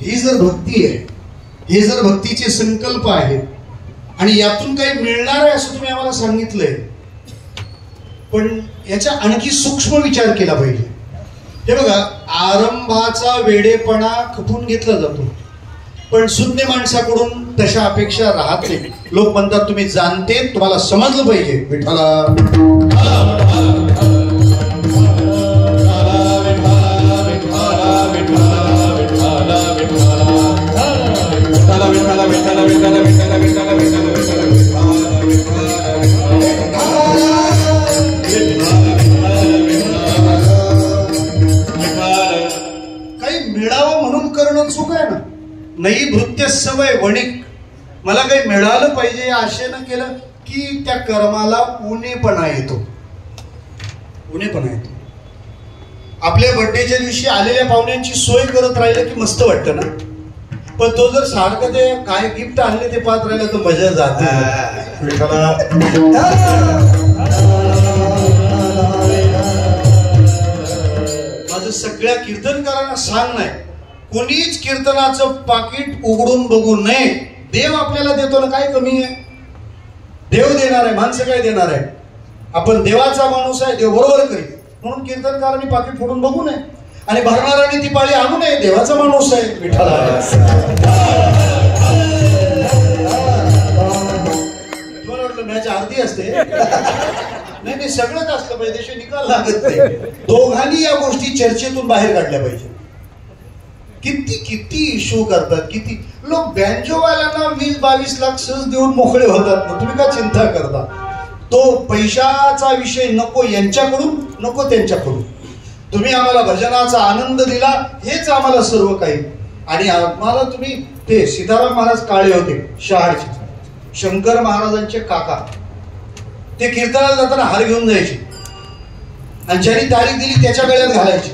ही जर भक्ती आहे, हे जर भक्तीचे संकल्प आहेत आणि यातून काही मिळणार आहे असं तुम्ही आम्हाला सांगितलंय, पण याचा आणखी सूक्ष्म विचार केला पाहिजे. हे बघा, आरंभाचा वेडेपणा खपून घेतला जातो, पण शून्य माणसाकडून तशा अपेक्षा राहत नाही. लोक म्हणतात तुम्ही जाणते, तुम्हाला समजलं पाहिजे. विठ्ठला मिळावं म्हणून करणं चूक आहे ना. नई भृत्य सवय वणिक, मला काही मिळालं पाहिजे या आशेनं केलं की त्या कर्माला उणेपणा येतो. उणेपणा येतो. आपल्या बर्थडेच्या दिवशी आलेल्या पाहुण्यांची सोय करत राहिलं की मस्त वाटतं ना, पण तो जर सारखं ते काय गिफ्ट आणले ते पाहत राहिलं तर मजा जाते. माझं सगळ्या कीर्तनकारांना सांग नाही, कोणीच कीर्तनाचं पाकिट उघडून बघू नये. देव आपल्याला देतो ना, काय कमी आहे? देव देणार आहे, माणसं काय देणार आहे? आपण देवाचा माणूस आहे, देव बरोबर करील. म्हणून कीर्तनकारांनी पाकिट फोडून बघू नये आणि भरणाऱ्यांनी ती पाळी आणू नये. देवाचा माणूस आहे विठ्ठला. मला वाटलं मॅच अर्धी असते. नाही नाही, सगळंच असलं पाहिजे, त्याशिवाय निकाल लागत नाही. दोघांनी या गोष्टी चर्चेतून बाहेर काढल्या पाहिजे. किती किती इश्यू करतात, किती लोक बँजोवाल्यांना 20-22 लाख सहज देऊन मोकळे होतात. मग तुम्ही का चिंता करता? तो पैशाचा विषय नको यांच्याकडून, नको त्यांच्याकडून. तुम्ही आम्हाला भजनाचा आनंद दिला, हेच आम्हाला सर्व काही. आणि आम्हाला तुम्ही ते सीताराम महाराज काळे होते शहाडचे, शंकर महाराजांचे काका, ते कीर्तनाला जाताना हार घेऊन जायचे आणि ज्यांनी तारीख दिली त्याच्या गळ्यात घालायचे.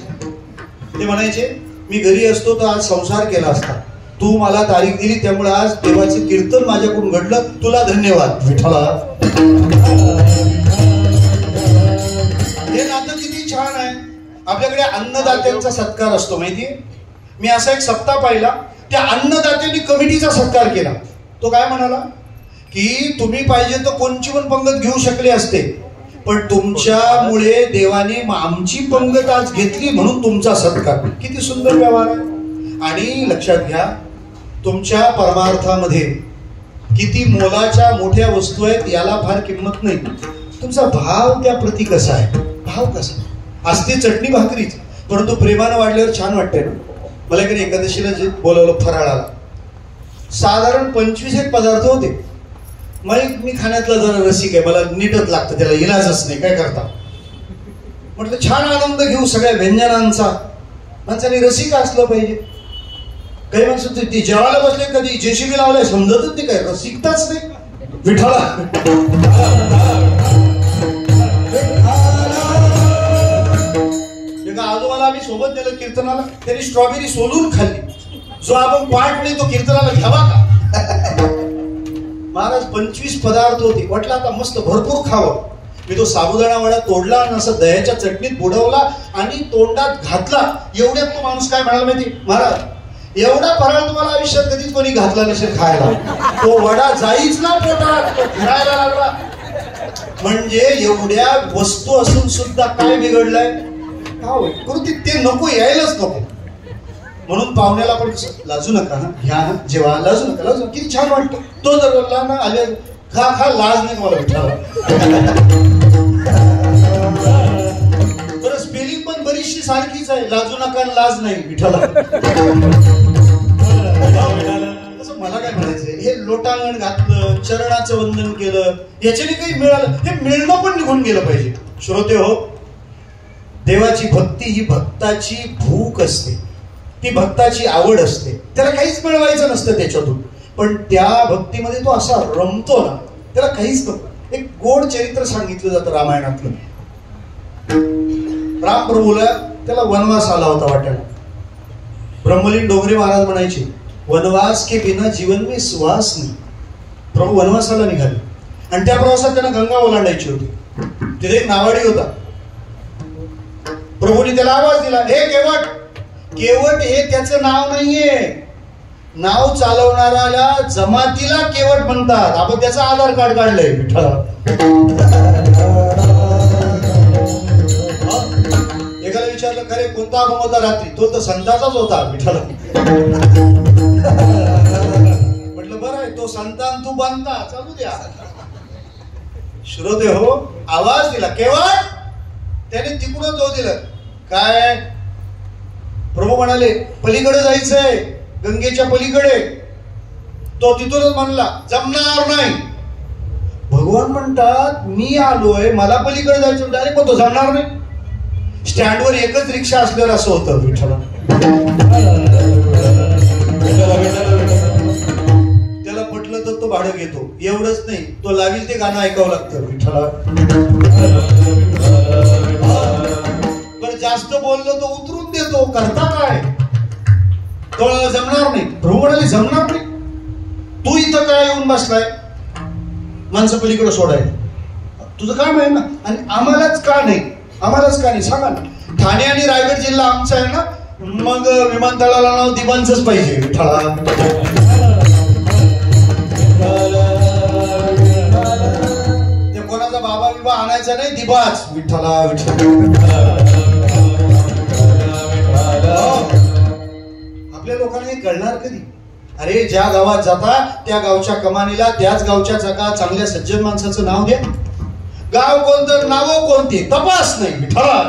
ते म्हणायचे मी घरी असतो तर आज संसार केला असता, तू मला तारीख दिली त्यामुळे आज देवाचे कीर्तन माझ्याकडून घडलं, तुला धन्यवाद विठ्ठला. हे नातं किती छान आहे. आपल्याकडे अन्नदात्यांचा सत्कार असतो माहितीये. मी असा एक सप्ताह पाहिला, त्या अन्नदात्यांनी कमिटीचा सत्कार केला. तो काय म्हणाला की तुम्ही पाहिजे तर कोणची पण पंगत घेऊ शकले असते, पण तुमच्यामुळे देवाने आमची पंगत आज घेतली म्हणून तुमचा सत्कार. किती सुंदर व्यवहार आहे. आणि लक्षात घ्या, तुमच्या परमार्थामध्ये किती मोलाच्या मोठ्या वस्तू आहेत याला फार किंमत नाही. तुमचा भाव त्या प्रती कसा आहे? भाव कसा असते? चटणी भाकरीच, परंतु प्रेमानं वाढल्यावर छान वाटतंय ना. मला इकडे एकादशीला जे बोलवलं फराळाला, साधारण 25 पदार्थ होते. मग मी खाण्यातला जरा रसिक आहे, मला नीटच लागतं, त्याला इलाजच नाही, काय करता. म्हटलं छान आनंद घेऊ सगळ्या व्यंजनांचा. माणसाने रसिक असलं पाहिजे. काही माणसं ती जेवायला बसले कधी जेसीबी लावलाय समजतच नाही, काय रसिकताच नाही विठ्ठला. एका आजोबाला आम्ही सोबत नेलं कीर्तनाला, त्यांनी स्ट्रॉबेरी सोलून खाल्ली. जो आपण पाठ नाही तो कीर्तनाला घ्यावा का? महाराज 25 पदार्थ होते. म्हटलं आता मस्त भरपूर खावं. मी तो साबुदाणा वडा तोडला आणि असं दह्याच्या चटणीत बुडवला आणि तोंडात घातला. एवढ्यात तो माणूस काय म्हणाला माहिती? महाराज एवढा फराळ तुम्हाला आयुष्यात कधीच कोणी घातला नसेल खायला. तो वडा जाईच ना पोटात, तो फिरायला लागला. म्हणजे एवढ्या वस्तू असून सुद्धा काय बिघडलंय? कृती ते नको, यायलाच नको. म्हणून पाहुण्याला पण लाजू नका ना, घ्या ना, जेव्हा लाजू नका, लाजू. किती छान वाटतं. तो जर बोलला ना आले खा खा, लाज नाही मला विठ्ठला. बरं, स्पेलिंग पण बरीचशी सारखीच आहे, लाजू नका लाज नाही विठ्ठला. मला काय म्हणायचंय, हे लोटांगण घातलं, चरणाचं वंदन केलं, याच्याने काही मिळालं, हे मिळणं पण निघून गेलं पाहिजे. श्रोते हो, देवाची भक्ती ही भक्ताची भूक असते, ती भक्ताची आवड असते. त्याला काहीच मिळवायचं नसतं त्याच्यातून, पण त्या भक्तीमध्ये तो असा रमतो ना, त्याला काहीच नको. एक गोड चरित्र सांगितलं जातं रामायणातलं. राम प्रभूला त्याला वनवास आला होता वाटायला. ब्रह्मलीन डोंगरे महाराज म्हणायचे, वनवास के बिना जीवन में सुवास नाही. प्रभू वनवासाला निघाले आणि त्या प्रवासात त्यांना गंगा ओलांडायची होती. तिथे एक नावाडी होता. प्रभूने त्याला आवाज दिला, हे केवट. केवट हे त्याचं नाव नाहीये. नाव चालवणाऱ्याला जमातीला केवट म्हणतात. आपण त्याचं आधार कार्ड काढलंय विठ्ठला. एकाला विचारलं, खरे कोणता अभंग होता रात्री? तो तर संताचाच होता विठ्ठला. म्हटलं बरं आहे, तो संतान तू बनता, चालू द्या. श्रोते हो, आवाज दिला केवट. त्याने तिकडून तो दिलं. काय? प्रभू म्हणाले पलीकडे जायचंय, गंगेच्या पलीकडे. तो तिथूनच म्हणला जमणार नाही. भगवान म्हणतात मी आलोय, मला पलीकडे जायचं. डायरेक्ट म्हणतो जमणार नाही. स्टँडवर एकच रिक्षा असल्यावर असं होतं विठ्ठला. त्याला पटलं तर तो भाडं घेतो. एवढंच नाही, तो लागेल ते गाणं ऐकावं लागतं विठ्ठला. पण जास्त बोललो तो उतरून देतो. करता काय? तो जमणार नाही. प्रभू म्हणाले जमणार नाही. तू इथं काय येऊन बसलाय माणसं पलीकडे सोडायला? तुझं काम आहे ना. आणि आम्हालाच का नाही? आम्हालाच का नाही सांगा ना. ठाणे आणि रायगड जिल्हा आमचा आहे ना, मग विमानतळाला नाव दिबांचंच पाहिजे विठ्ठला. ते कोणाचा बाबा बिबा आणायचा नाही, दिबाच विठ्ठला विठ्ठला. आपल्या लोकांना हे कळणार कधी? अरे ज्या गावात जाता त्या गावच्या कमानीला त्याच गावच्या चांगल्या सज्जन माणसाचं नाव द्या. गाव कोणतं, नाव कोणती, तपास नाही विठ्ठला.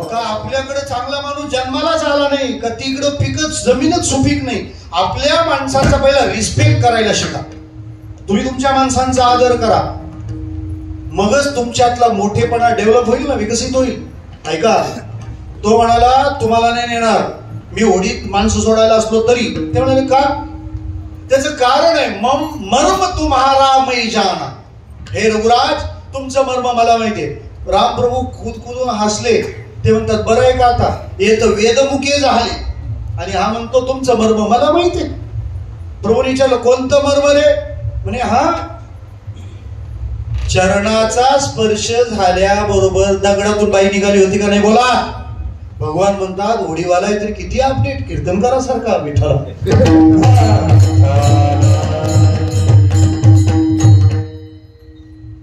का आपल्याकडे चांगला माणूस जन्मालाच आला नाही का? तिकडं पिकच जमीनच सुपीक नाही. आपल्या माणसांचा पहिला रिस्पेक्ट करायला शिका. तुम्ही तुमच्या माणसांचा आदर करा, मगच तुमच्यातला मोठेपणा डेव्हलप होईल ना, विकसित होईल. ऐका, तो म्हणाला तुम्हाला नाही नेणार. मी होडीत माणसं सोडायला असलो तरी. ते म्हणाले का? त्याचं कारण आहे मर्म तुम्हारा मै जाना. हे रघुराज, तुमचं मर्म मला माहितीये. रामप्रभू खुदखुदून हसले. ते म्हणतात बरं आहे का आता? हे तर वेदमुखे झाले आणि हा म्हणतो तुमचं मर्म मला माहितीये. प्रभूने विचारलं कोणतं मर्म रे? म्हणे हा, चरणाचा स्पर्श झाल्याबरोबर दगडातून बाई निघाली होती का नाही? बोला. भगवान म्हणतात होडीवाला आहे तरी किती अपडेट, कीर्तनकारासारखा विठ्ठला.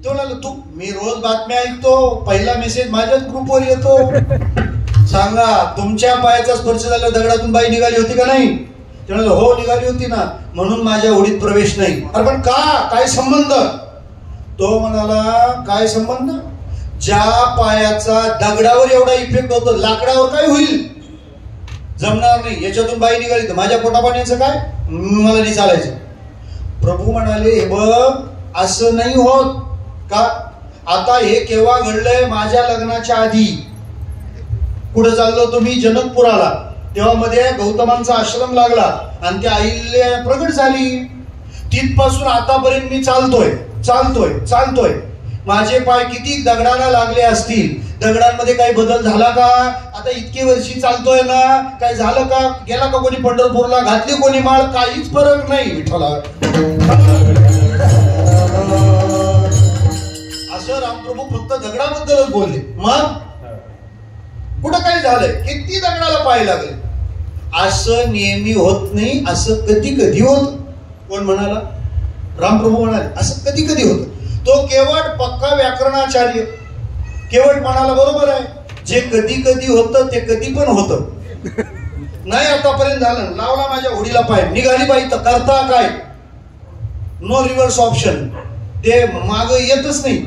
तो म्हणाला तू, मी रोज बातम्या ऐकतो, पहिला मेसेज माझ्याच ग्रुपवर येतो. सांगा तुमच्या पायाचा स्पर्श झाला दगडातून बाई निघाली होती का नाही? ते म्हणाले हो निघाली होती ना, म्हणून माझ्या होडीत प्रवेश नाही. अरे पण का? काय संबंध? तो म्हणाला काय संबंध? ज्या पायाचा दगडावर एवढा इफेक्ट होतो, लाकडावर काय होईल? जमणार नाही. याच्यातून बाई निघाली तर माझ्या पोटापाण्याचं काय? मला नाही चालायचं. प्रभू म्हणाले हे बघ असं नाही होत का? आता हे केव्हा घडलंय? माझ्या लग्नाच्या आधी. कुठे चाललो तुम्ही? जनकपुराला. तेव्हा मध्ये गौतमांचा आश्रम लागला आणि त्या आईला प्रगट झाली. तिथपासून आतापर्यंत मी चालतोय चालतोय चालतोय. माझे पाय किती दगडाला लागले असतील, दगडांमध्ये काही बदल झाला का? आता इतकी वर्षी चालतोय ना, काय झालं का? गेला का कोणी पंढरपूरला? घातली कोणी माळ? काहीच फरक नाही विठ्ठला. असं रामप्रभू फक्त दगडाबद्दलच बोलले. मग कुठं काय झालंय? किती दगडाला पाय लागले? असं नेहमी होत नाही, असं कधी कधी होत. कोण म्हणाला? रामप्रभू म्हणाले असं कधी कधी होत. तो केवट पक्का व्याकरणाचार्य. केवट म्हणाला बरोबर आहे, जे कधी कधी होतं ते कधी पण होतं. नाही आतापर्यंत झालं, लावला माझ्या होडीला पाय, निघाली बाई तर करता काय? No reverse option. ते माग येतच नाही.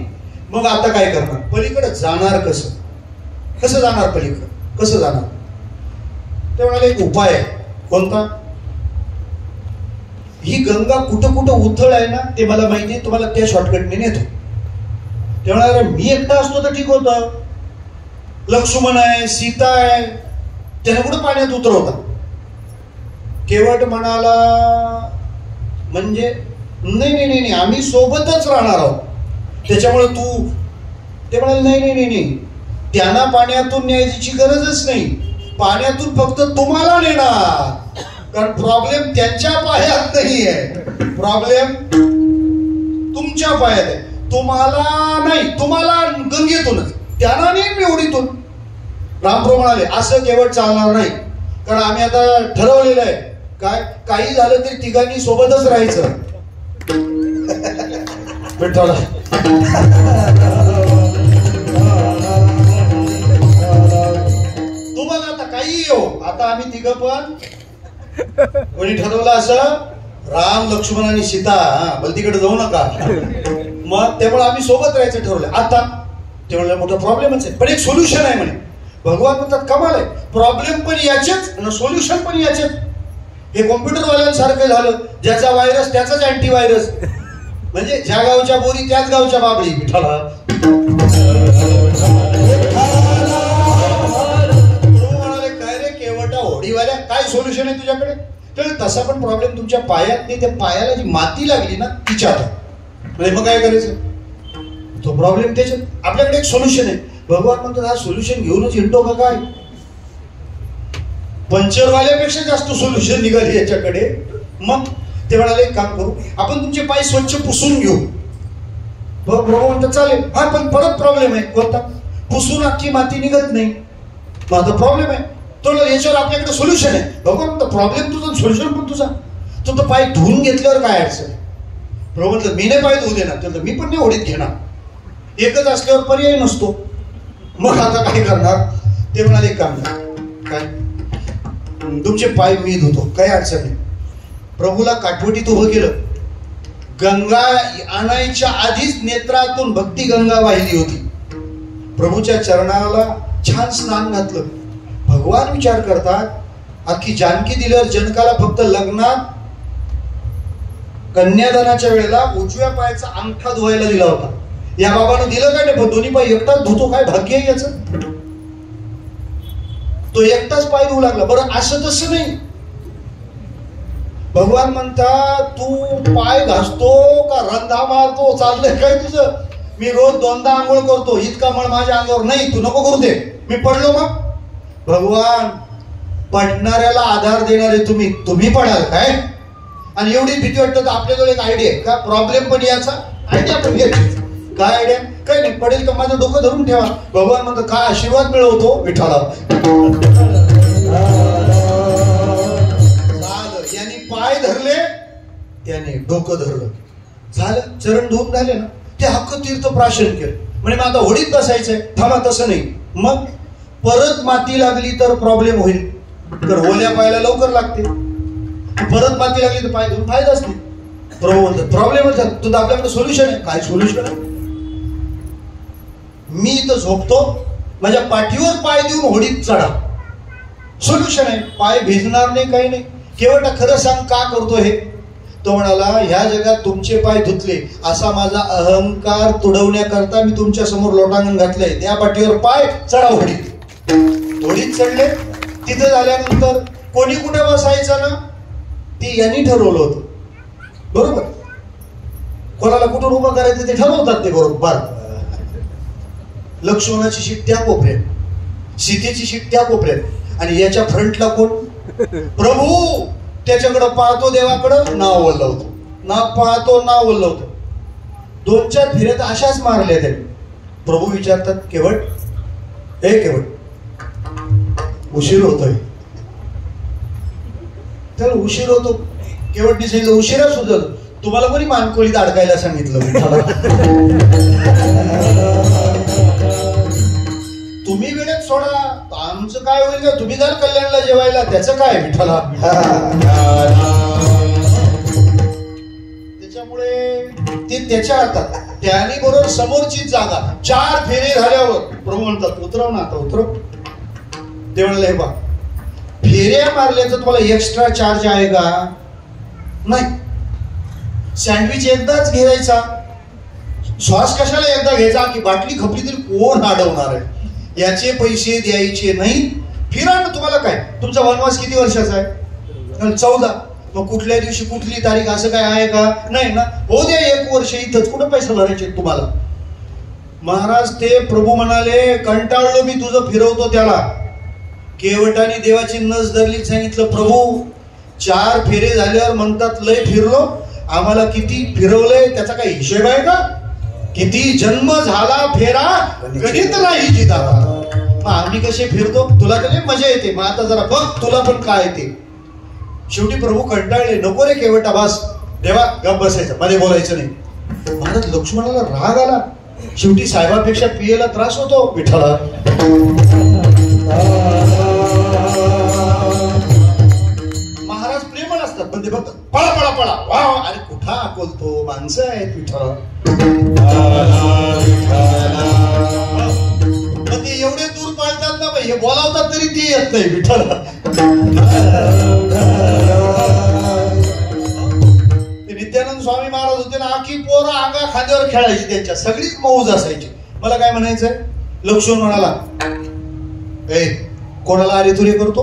मग आता काय करणार? पलीकडे जाणार कसं? कसं जाणार पलीकडे? कसं जाणार? ते म्हणाले एक उपाय आहे. कोणता? ही गंगा कुठं कुठं उथळ आहे ना ते मला माहिती आहे, तुम्हाला त्या शॉर्टकटने नेतो. ते म्हणाले मी एकटा असतो तर ठीक होतं. लक्ष्मण आहे, सीता आहे, त्याने कुठं पाण्यात उतरवता? केवट म्हणाला म्हणजे नाही नाही नाही आम्ही सोबतच राहणार आहोत, त्याच्यामुळे तू. ते म्हणाले नाही नाही नाही, त्यांना पाण्यातून न्यायची गरजच नाही. पाण्यातून फक्त तुम्हाला नेणार. कारण प्रॉब्लेम त्यांच्या पायात नाही आहे, प्रॉब्लेम तुमच्या पायात आहे. तुम्हाला नाही, तुम्हाला गंगेतूनच, त्यांना नाही मी ओढीतून. रामप्रभू म्हणाले असं केवळ चालणार नाही, कारण आम्ही आता ठरवलेलं आहे काय, काही झालं तरी तिघांनी सोबतच राहायचं. विठ्ठला तू बघ आता काही येऊ, आता आम्ही तिघ पण कोणी ठरवलं असं राम लक्ष्मण आणि सीता, बोल तिकडे जाऊ नका. मग त्यामुळे आम्ही सोबत राहायचं ठरवलं. आता ते म्हणलं मोठा प्रॉब्लेमच आहे, पण एक सोल्युशन आहे म्हणे. भगवान म्हणतात कमाल आहे, प्रॉब्लेम पण याचेच आणि सोल्युशन पण याचेच. हे कॉम्प्युटरवाल्यांसारखं झालं, ज्याचा व्हायरस त्याचाच अँटीव्हायरस. म्हणजे ज्या गावच्या बोरी त्याच गावच्या बाबळी. विठ्ठला म्हणाले काय रे केवटा होडीवाल्या, काय सोल्युशन आहे तुझ्याकडे? तर तसा पण प्रॉब्लेम तुमच्या पायात नाही, त्या पायाला जी माती लागली ना तिच्यात. म्हणजे मग काय करायचं, तो प्रॉब्लेम त्याच्यात. आपल्याकडे एक सोल्युशन आहे. भगवान म्हणतात हा सोल्युशन घेऊनच हिंडतो का काय? पंचरवाल्यापेक्षा जास्त सोल्युशन निघाली याच्याकडे. मग ते म्हणाले एक काम करू, आपण तुमचे पाय स्वच्छ पुसून घेऊ. प्रभू म्हणतात चालेल. हा पण परत प्रॉब्लेम आहे. कोणता? पुसून अख्खी माती निघत नाही. माझा प्रॉब्लेम आहे तो, याच्यावर आपल्याकडे सोल्युशन आहे. भगवान म्हणतात प्रॉब्लेम तुझा, सोल्युशन पण तुझा. तो पाय धुवून घेतल्यावर काय अडचण? प्रभू म्हटलं मी नाही पाय धुवू देणार. तर मी पण नाही ओढीत घेणार. एकच असल्यावर पर्याय नसतो. मग आता काय करणार? ते म्हणाले काम काय, तुमचे पाय मी धुतो, काही अडचण नाही. प्रभूला काठवटीत उभं केलं. गंगा आणायच्या आधीच नेत्रातून भक्ती गंगा वाहिली होती. प्रभूच्या चरणाला छान स्नान घातलं. भगवान विचार करतात अख्खी जानकी दिल्यावर जनकाला फक्त लग्नात कन्यादानाच्या वेळेला उजव्या पायाचा अंगठा धुवायला दिला होता. या बाबानं दिलं काय नाही, दोन्ही पाय एकटाच धुतो, काय भाग्य आहे याचं? तो एकटाच पाय धुवू लागला. बरं असं तसं नाही. भगवान म्हणतात तू पाय घासतो का रंधा मारतो, चाललंय काय तुझं? मी रोज 2दा आंघोळ करतो, इतका मळ माझ्या अंगावर नाही, तू नको करू दे. मी पडलो मग? भगवान पडणाऱ्याला आधार देणारे तुम्ही पडाल काय? आणि एवढी भीती वाटतं तर आपल्याजवळ एक आयडिया आहे का, प्रॉब्लेम पण याचा, आयडिया पण घ्यायची. काय आयडिया? काय नाही, पडेल तर माझं डोकं धरून ठेवा. भगवान म्हणतो काय आशीर्वाद मिळवतो विठ्ठला. यांनी पाय धरले, त्याने डोकं धरलं, झालं. चरण धुवून झाले ना, ते हक्क तीर्थ प्राशन केलं. म्हणजे मग आता होडीत बसायचंय. थांबा तसं नाही. मग परत माती लागली तर प्रॉब्लेम होईल. तर ओल्या पायाला लवकर लागते. परत माती लागली तर पाय धुवून फायदाच नाही. प्रॉब्लेम तुझं आपल्याकडे सोल्युशन आहे. काय सोल्युशन आहे? मी इथं झोपतो, माझ्या पाठीवर पाय देऊन होडीत चढा. सोल्युशन आहे. पाय भिजणार नाही, काही नाही. केवळ खरं सांग का करतो हे? तो म्हणाला ह्या जगात तुमचे पाय धुतले असा माझा अहंकार तुडवण्याकरता मी तुमच्या समोर लोटांगण घातलंय. त्या पाठीवर पाय चढा होडीत. होडीत चढले. तिथं झाल्यानंतर कोणी कुठे बसायचं ना ते यांनी ठरवलं होतं. बरोबर. कोणाला कुठून उभं करायचं ते ठरवतात ते बरोबर. लक्ष्मणाची शीट त्या कोपऱ्यात, सीतेची शीट त्या कोपऱ्यात, आणि याच्या फ्रंटला कोण? प्रभू. त्याच्याकडं पाहतो, देवाकडं नाव वल्लवतो, नाव पाहतो, नाव वल्लवतो. 2-4 फिरत अशाच मारल्या त्याने. प्रभू विचारतात केवट, हे केवट उशीर होतोय. तर उशीर होतो. केवटने सांगितलं उशिरा सुद्धा तुम्हाला कोणी मानकोळीत अडकायला सांगितलं? तुम्ही वेळेत सोडा, आमचं काय होईल का? तुम्ही जाल कल्याणला जेवायला, त्याचं काय विठ्ठला? त्याच्यामुळे ते त्याच्या हातात. त्याने बरोबर समोरची जागा 4 फेरे झाल्यावर प्रभू म्हणतात उतरव ना, आता उतरव. ते म्हणाले हे बा, फेऱ्या मारल्याचं तुम्हाला एक्स्ट्रा चार्ज आहे का? नाही. सँडविच एकदाच घ्यायचा, श्वास कशाला एकदा घ्यायचा की बाटली खपली तरी कोण अडवणार आहे? याचे पैसे द्यायचे नाही. फिरा ना. तुम्हाला काय, तुमचा वनवास किती वर्षाचा आहे? 14. मग कुठल्या दिवशी कुठली तारीख असं काय आहे का? नाही ना. हो द्या 1 वर्ष इथंच. कुठं पैसे भरायचे तुम्हाला? महाराज ते प्रभू म्हणाले कंटाळलो मी तुझं फिरवतो त्याला. केवटाने देवाची नस धरली. सांगितलं प्रभू 4 फेरे झाल्यावर म्हणतात लय फिरलो, आम्हाला किती फिरवलंय त्याचा काही हिशेब आहे का? किती जन्म झाला फेरा गणित नाही जिता. मग आम्ही कसे फिरतो, तुला तरी मजा येते, मग आता जरा बघ तुला पण काय येते. शेवटी प्रभू कंटाळले, नको रे केवटा, बस देवा गप बसायचं, मध्ये बोलायचं नाही. महाराज लक्ष्मणाला राग आला, शेवटी साहेबापेक्षा पियेला त्रास होतो विठ्ठला. महाराज प्रेमळ असतात, पण ते फक्त पळा पळा पळा वा. अरे कुठा अकोलतो, माणसं आहेत विठ्ठला. मग ते एवढे दूर पाळतात ना, हे बोलावतात तरी ते येत नाही विठ्ठला. नित्यानंद स्वामी महाराज होते ना, आखी पोरं अंगा खांद्यावर खेळायची, त्यांच्या सगळीच मौज असायची. मला काय म्हणायचंय, लक्ष्मण म्हणाला ए कोणाला अरे तुरे करतो,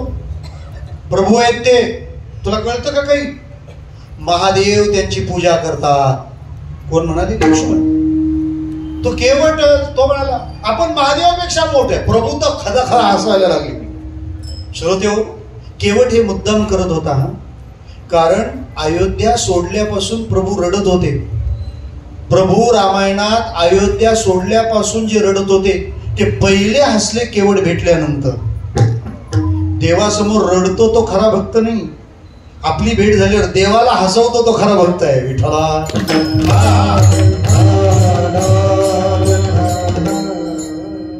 प्रभू आहेत ते, तुला कळतं का काही? महादेव त्यांची पूजा करतात. कोण म्हणाले? लक्ष्मण. तो केवट तो म्हणाला आपण महादेवापेक्षा मोठे, प्रभू तर खरा खरा हसायला लागले. श्रोतेहो, केवट हे मुद्दाम करत होता हा, कारण अयोध्या सोडल्यापासून प्रभू रडत होते. प्रभू रामायणात अयोध्या सोडल्यापासून जे रडत होते ते पहिले हसले केवट भेटल्यानंतर. देवासमोर रडतो तो खरा भक्त नाही, आपली भेट झाल्यावर देवाला हसवतो तो खरा भक्त आहे विठ्ठला.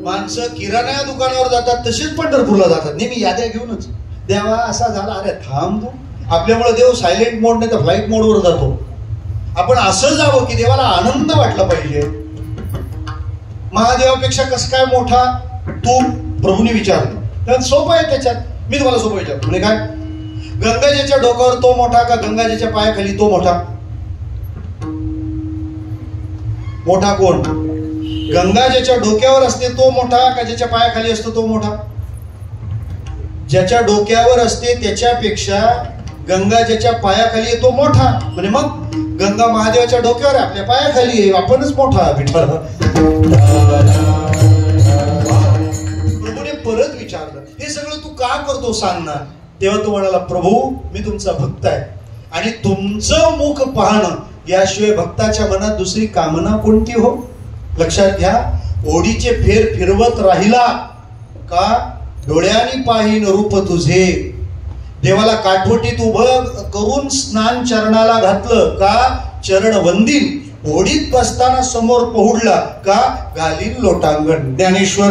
माणसं किराणा दुकानावर जातात तसेच पंढरपूरला जातात, नेहमी याद्या घेऊनच. देवा असा झाला, अरे थांब तू. आपल्यामुळे देव सायलेंट मोड नाही तर फ्लाईट मोडवर जातो. आपण असं जावं की देवाला आनंद वाटला पाहिजे. महादेवापेक्षा कसं काय मोठा तू, प्रभूने विचारलं. तर सोपं आहे त्याच्यात, मी तुम्हाला सोपं विचारतो. म्हणजे काय, गंगाजीच्या डोक्यावर तो मोठा का गंगाजीच्या पायाखाली तो मोठा? मोठा कोण? गंगाजीच्या डोक्यावर असते तो मोठा का ज्याच्या पायाखाली असतो तो मोठा? ज्याच्या डोक्यावर असते त्याच्यापेक्षा गंगा ज्याच्या पायाखाली आहे तो मोठा. म्हणजे मग गंगा महादेवाच्या डोक्यावर आहे, आपल्या पायाखाली आहे, आपणच मोठा विठ्ठल. प्रभूने परत विचारलं, हे सगळं तू का करतो सांग ना. तेव्हा तो म्हणाला, प्रभू मी तुमचा भक्त आहे आणि तुमचं मुख पाहणं याशिवाय भक्ताच्या मनात दुसरी कामना कोणती हो? लक्षात घ्या, ओढीचे फेर फिरवत राहिला का डोळ्यांनी पाहीन रूप तुझे. देवाला काठवटीत उभं करून स्नान चरणाला घातलं का चरण वंदीन. ओढीत बसताना समोर पहुडला का घालीन लोटांगण. ज्ञानेश्वर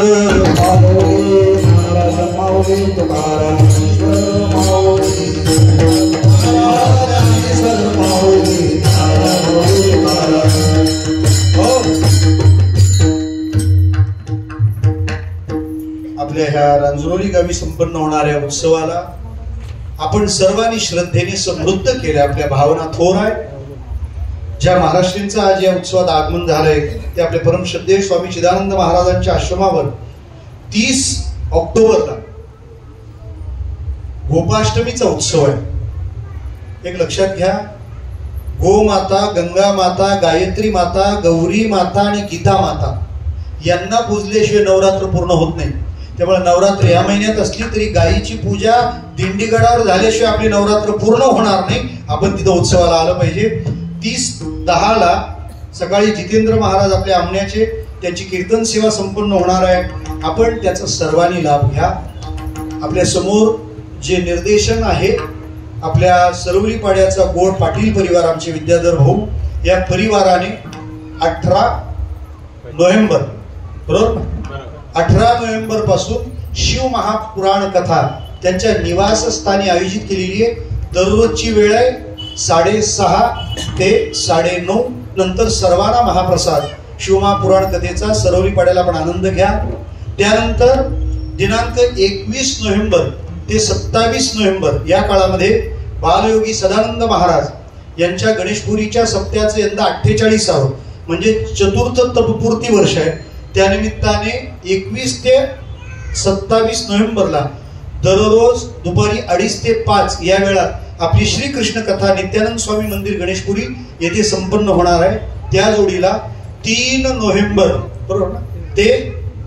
आपल्या ह्या रांजरोली गावी संपन्न होणाऱ्या उत्सवाला आपण सर्वांनी श्रद्धेने समृद्ध केले. आपल्या भावना थोर आहे. ज्या महाराष्ट्रींचं आज या उत्सवात आगमन झालंय ते आपले परमश्रद्धेय स्वामी चिदानंद महाराजांच्या आश्रमावर 30 ऑक्टोबरला गोपाष्टमीचा उत्सव आहे. एक लक्षात घ्या, गोमाता, गंगा माता, गायत्री माता, गौरी माता आणि गीता माता यांना पूजल्याशिवाय नवरात्र पूर्ण होत नाही. त्यामुळे नवरात्र या महिन्यात असली तरी गायीची पूजा दिंडीगडावर झाल्याशिवाय आपली नवरात्र पूर्ण होणार नाही. आपण तिथं उत्सवाला आलं पाहिजे. 30/10 सकाळी जितेंद्र महाराज आपल्या आमण्याचे त्याची कीर्तन सेवा संपन्न होणार आहे. आपण त्याचा सर्वांनी लाभ घ्या. आपल्या समोर जे निर्देशन आहे आपल्या सरवली पाड्याचा गोड पाटील परिवार, आमचे विद्याधर भाऊ, या परिवाराने 18 नोव्हेंबर बरोबर 18 नोव्हेंबर पासून शिव महापुराण कथा त्यांच्या निवासस्थानी आयोजित केलेली आहे. दररोजची वेळ आहे 6:30 ते 9:30. नंतर सर्वांना महाप्रसाद शिवमहापुराण कथेचा सरवली पाड्याला पण आनंद घ्या. त्यानंतर दिनांक 21 नोव्हेंबर ते 27 नोव्हेंबर या काळामध्ये बालयोगी सदानंद महाराज यांच्या गणेशपुरीच्या सप्त्याचं यंदा 48वे म्हणजे चतुर्थ तपपूर्ती वर्ष आहे. त्यानिमित्ताने 21 ते 27 नोव्हेंबरला दररोज दुपारी 2:30 ते 5 या वेळात आपली श्रीकृष्ण कथा नित्यानंद स्वामी मंदिर गणेशपुरी येथे संपन्न होणार आहे. त्या जोडीला 3 नोव्हेंबर बरोबर ते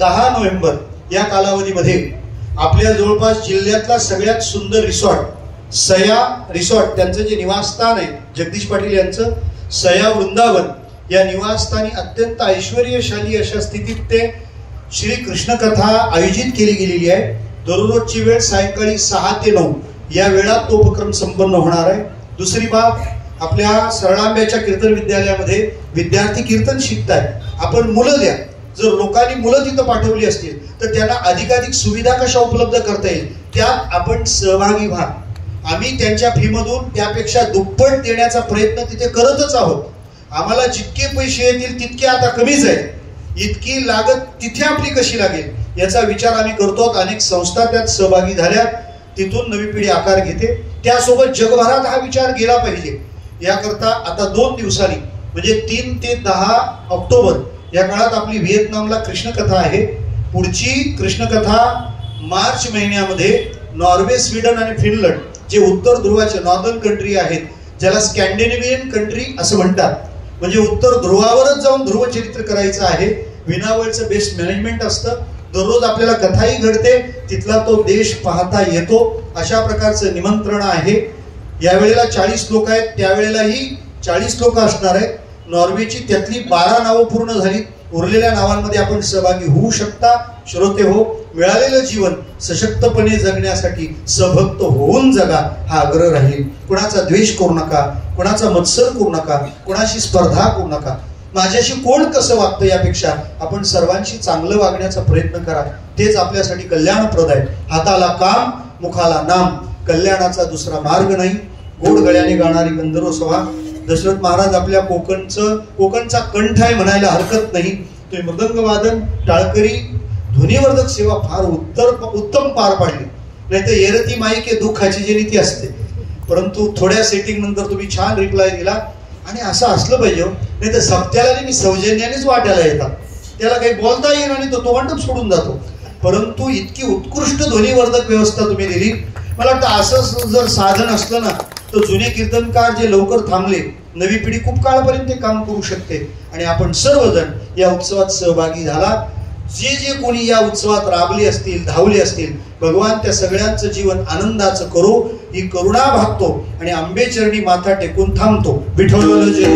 10 नोव्हेंबर या कालावधीमध्ये आपल्या जवळपास जिल्ह्यातला सगळ्यात सुंदर रिसॉर्ट सया रिसॉर्ट, त्यांचं जे निवासस्थान आहे जगदीश पाटील यांचं सया वृंदावन, या निवासस्थानी अत्यंत ऐश्वर्यशाली अशा स्थितीत ते श्री कृष्ण कथा आयोजित केली गेलेली आहे. दररोजची वेळ सायंकाळी 6 ते 9 या वेळात तो उपक्रम संपन्न होणार आहे. दुसरी बाब, आपल्या सरळांब्याच्या कीर्तन विद्यालयामध्ये विद्यार्थी कीर्तन शिकतायत. आपण मुलं द्या, जर लोकांनी मुलं तिथं पाठवली असतील तर त्यांना अधिकाधिक सुविधा कशा उपलब्ध करता येईल त्यात आपण सहभागी व्हा. आम्ही त्यांच्या फीमधून त्यापेक्षा दुप्पट देण्याचा प्रयत्न तिथे करतच आहोत. आम्हाला जितके पैसे येतील तितके आता कमीच आहे. इतकी लागत तिथे आपली कशी लागेल याचा विचार आम्ही करतो. अनेक संस्था त्यात सहभागी झाल्या, तिथून नवी पिढी आकार घेते. त्यासोबत जगभरात हा विचार गेला पाहिजे. याकरता आता 2 दिवसांनी म्हणजे 3 ते 10 ऑक्टोबर या काळात आपली व्हिएतनामला कृष्णकथा आहे. पुढची कृष्णकथा मार्च महिन्यामध्ये नॉर्वे, स्वीडन आणि फिनलंड जे उत्तर ध्रुवाचे नॉर्दर्न कंट्री आहेत, ज्याला स्कॅन्डिनेव्हियन कंट्री असं म्हणतात, म्हणजे उत्तर ध्रुवावरच जाऊन ध्रुवचरित्र करायचं आहे. विनावळचं बेस्ट मॅनेजमेंट असतं. दररोज आपल्याला कथाही घडते, तिथला तो देश पाहता येतो. अशा प्रकारचं निमंत्रण आहे. यावेळेला 40 लोक आहेत, त्यावेळेलाही 40 लोक असणार आहेत. नॉर्वेची त्यातली 12 नावं पूर्ण झाली. उरलेल्या नावांमध्ये आपण सहभागी होऊ शकता. श्रोते हो, मिळालेलं जीवन सशक्तपणे जगण्यासाठी सभक्त होऊन जगा हा आग्रह राहील. कुणाचा द्वेष करू नका, कुणाचा मत्सर करू नका, कुणाशी स्पर्धा करू नका. माझ्याशी कोण कसं वागतं यापेक्षा आपण सर्वांशी चांगलं वागण्याचा प्रयत्न करा. तेच आपल्यासाठी कल्याणप्रद आहे. हाताला काम, मुखाला नाम, कल्याणाचा दुसरा मार्ग नाही. गोड गळ्याने गाणारी गंधर्व सभा. दशरथ महाराज आपल्या कोकणचा कंठ आहे म्हणायला हरकत नाही. तुम्ही मृदंग वादन, टाळकरी, ध्वनिवर्धक सेवा फार उत्तम पार पाडली. नाही तर येरती माईके दुःखाची जी नीती असते. परंतु थोड्या सेटिंग नंतर तुम्ही छान रिप्लाय दिला. आणि असं असलं पाहिजे. नाही तर सप्त्याला मी सौजन्यानेच वाट्याला येतात, त्याला काही बोलता येणार नाही, तो मंडप सोडून जातो. परंतु इतकी उत्कृष्ट ध्वनिवर्धक व्यवस्था तुम्ही दिली. मला वाटतं असं जर साधन असलं ना तर जुने कीर्तनकार जे लवकर थांबले, नवी पिढी खूप काळपर्यंत ते काम करू शकते. आणि आपण सर्वजण या उत्सवात सहभागी झाला. जे जे कोणी या उत्सवात राबले असतील, धावले असतील, भगवान त्या सगळ्यांचं जीवन आनंदाचं करो ही करुणा भागतो आणि आंबेचरणी माथा टेकून थांबतो. विठ्ठल जय.